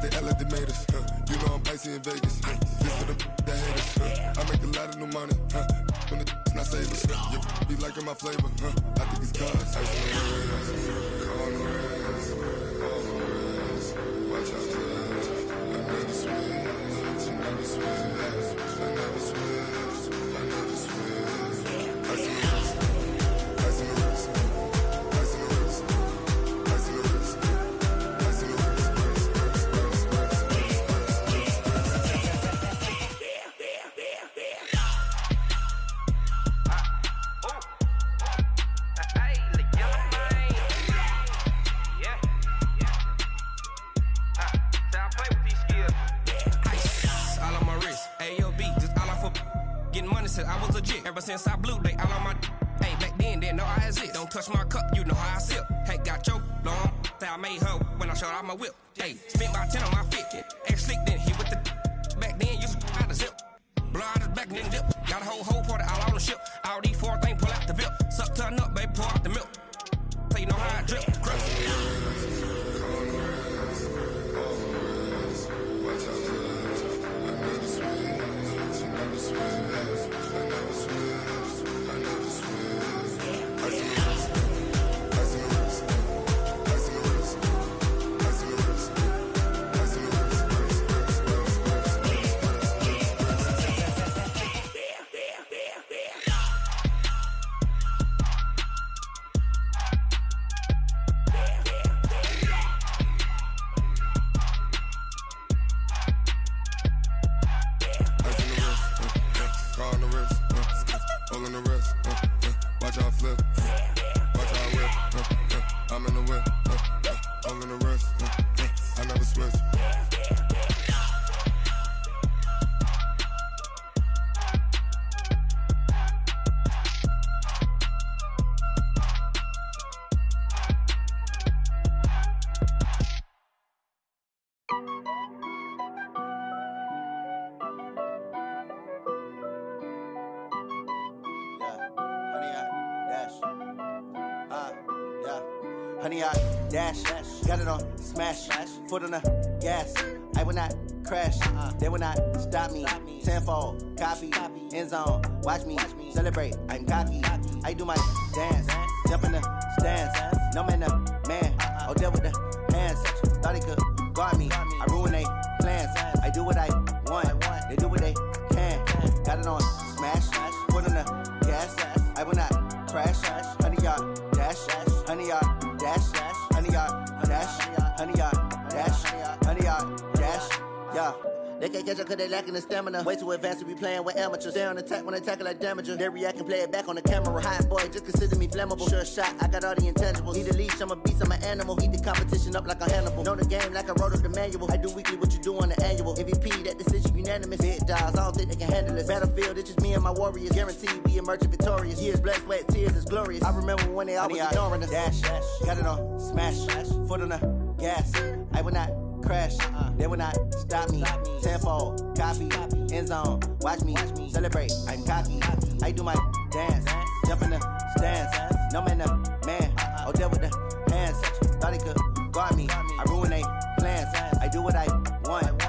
L: They act like they made us, You know I'm icy in Vegas, This for the that hate us, I make a lot of new money, When the not save us, You be liking my flavor, I think it's cause. Ice on the wrist, on the wrist, on the wrist. Watch out, cuz I never switch, I never switch. I never switch, I never switch. Ice in the wrist, ice in the wrist, ice in the wrist, ice in the wrist, ice in the wrist,
H: Said I was legit ever since I blew they all on my hey back then didn't know I had it. Don't touch my cup, you know how I sip. Hey, got your long say I made her when I showed out my whip. Hey, spent about 10 on my fit. Ex slick then hit with the back then used to out the zip. Blow out his back then dip. Got a whole party all on the ship. All these four things pull out the VIP. Suck turn up, baby, pour out the milk. So you know how I drip. Crush.
L: I never switch, I never switch. I never switch.
B: Honey, I dash, got it on smash, foot on the gas. I will not crash, they will not stop me. Tenfold, copy, end zone, watch me celebrate. I'm cocky, I do my dance, jump in the stands. No man, man, oh there with the hands. Thought he could guard me, I ruin they plans. I do what I want, they do what they can. Got it on smash, foot on the gas. I will not crash, honey, y'all dash, honey, y'all dash, honey, y'all dash, honey, y'all dash, honey, y'all dash, yeah. They can't catch up cause they lacking the stamina. Way too advanced to be playing with amateurs. Stay on attack when I tackle like damager. They react and play it back on the camera. Hot boy, just consider me flammable. Sure shot, I got all the intangibles. Need a leash, I'm a beast, I'm an animal. Heat the competition up like a Hannibal. Know the game like I wrote up the manual. I do weekly what you do on the annual. MVP, that decision unanimous. Big dials, I don't think they can handle this. Battlefield, it's just me and my warriors. Guaranteed we emerging victorious. Years, blood, sweat, tears, is glorious. I remember when they always ignoring us. Dash, got it on smash, foot on the gas. I will not crash, they will not stop me. Tenfold, copy, end zone, watch me celebrate. I'm cocky, I do my dance, jump in the stands. No man, man, oh there with the hands. Thought he could guard me, I ruin they plans. I do what I want,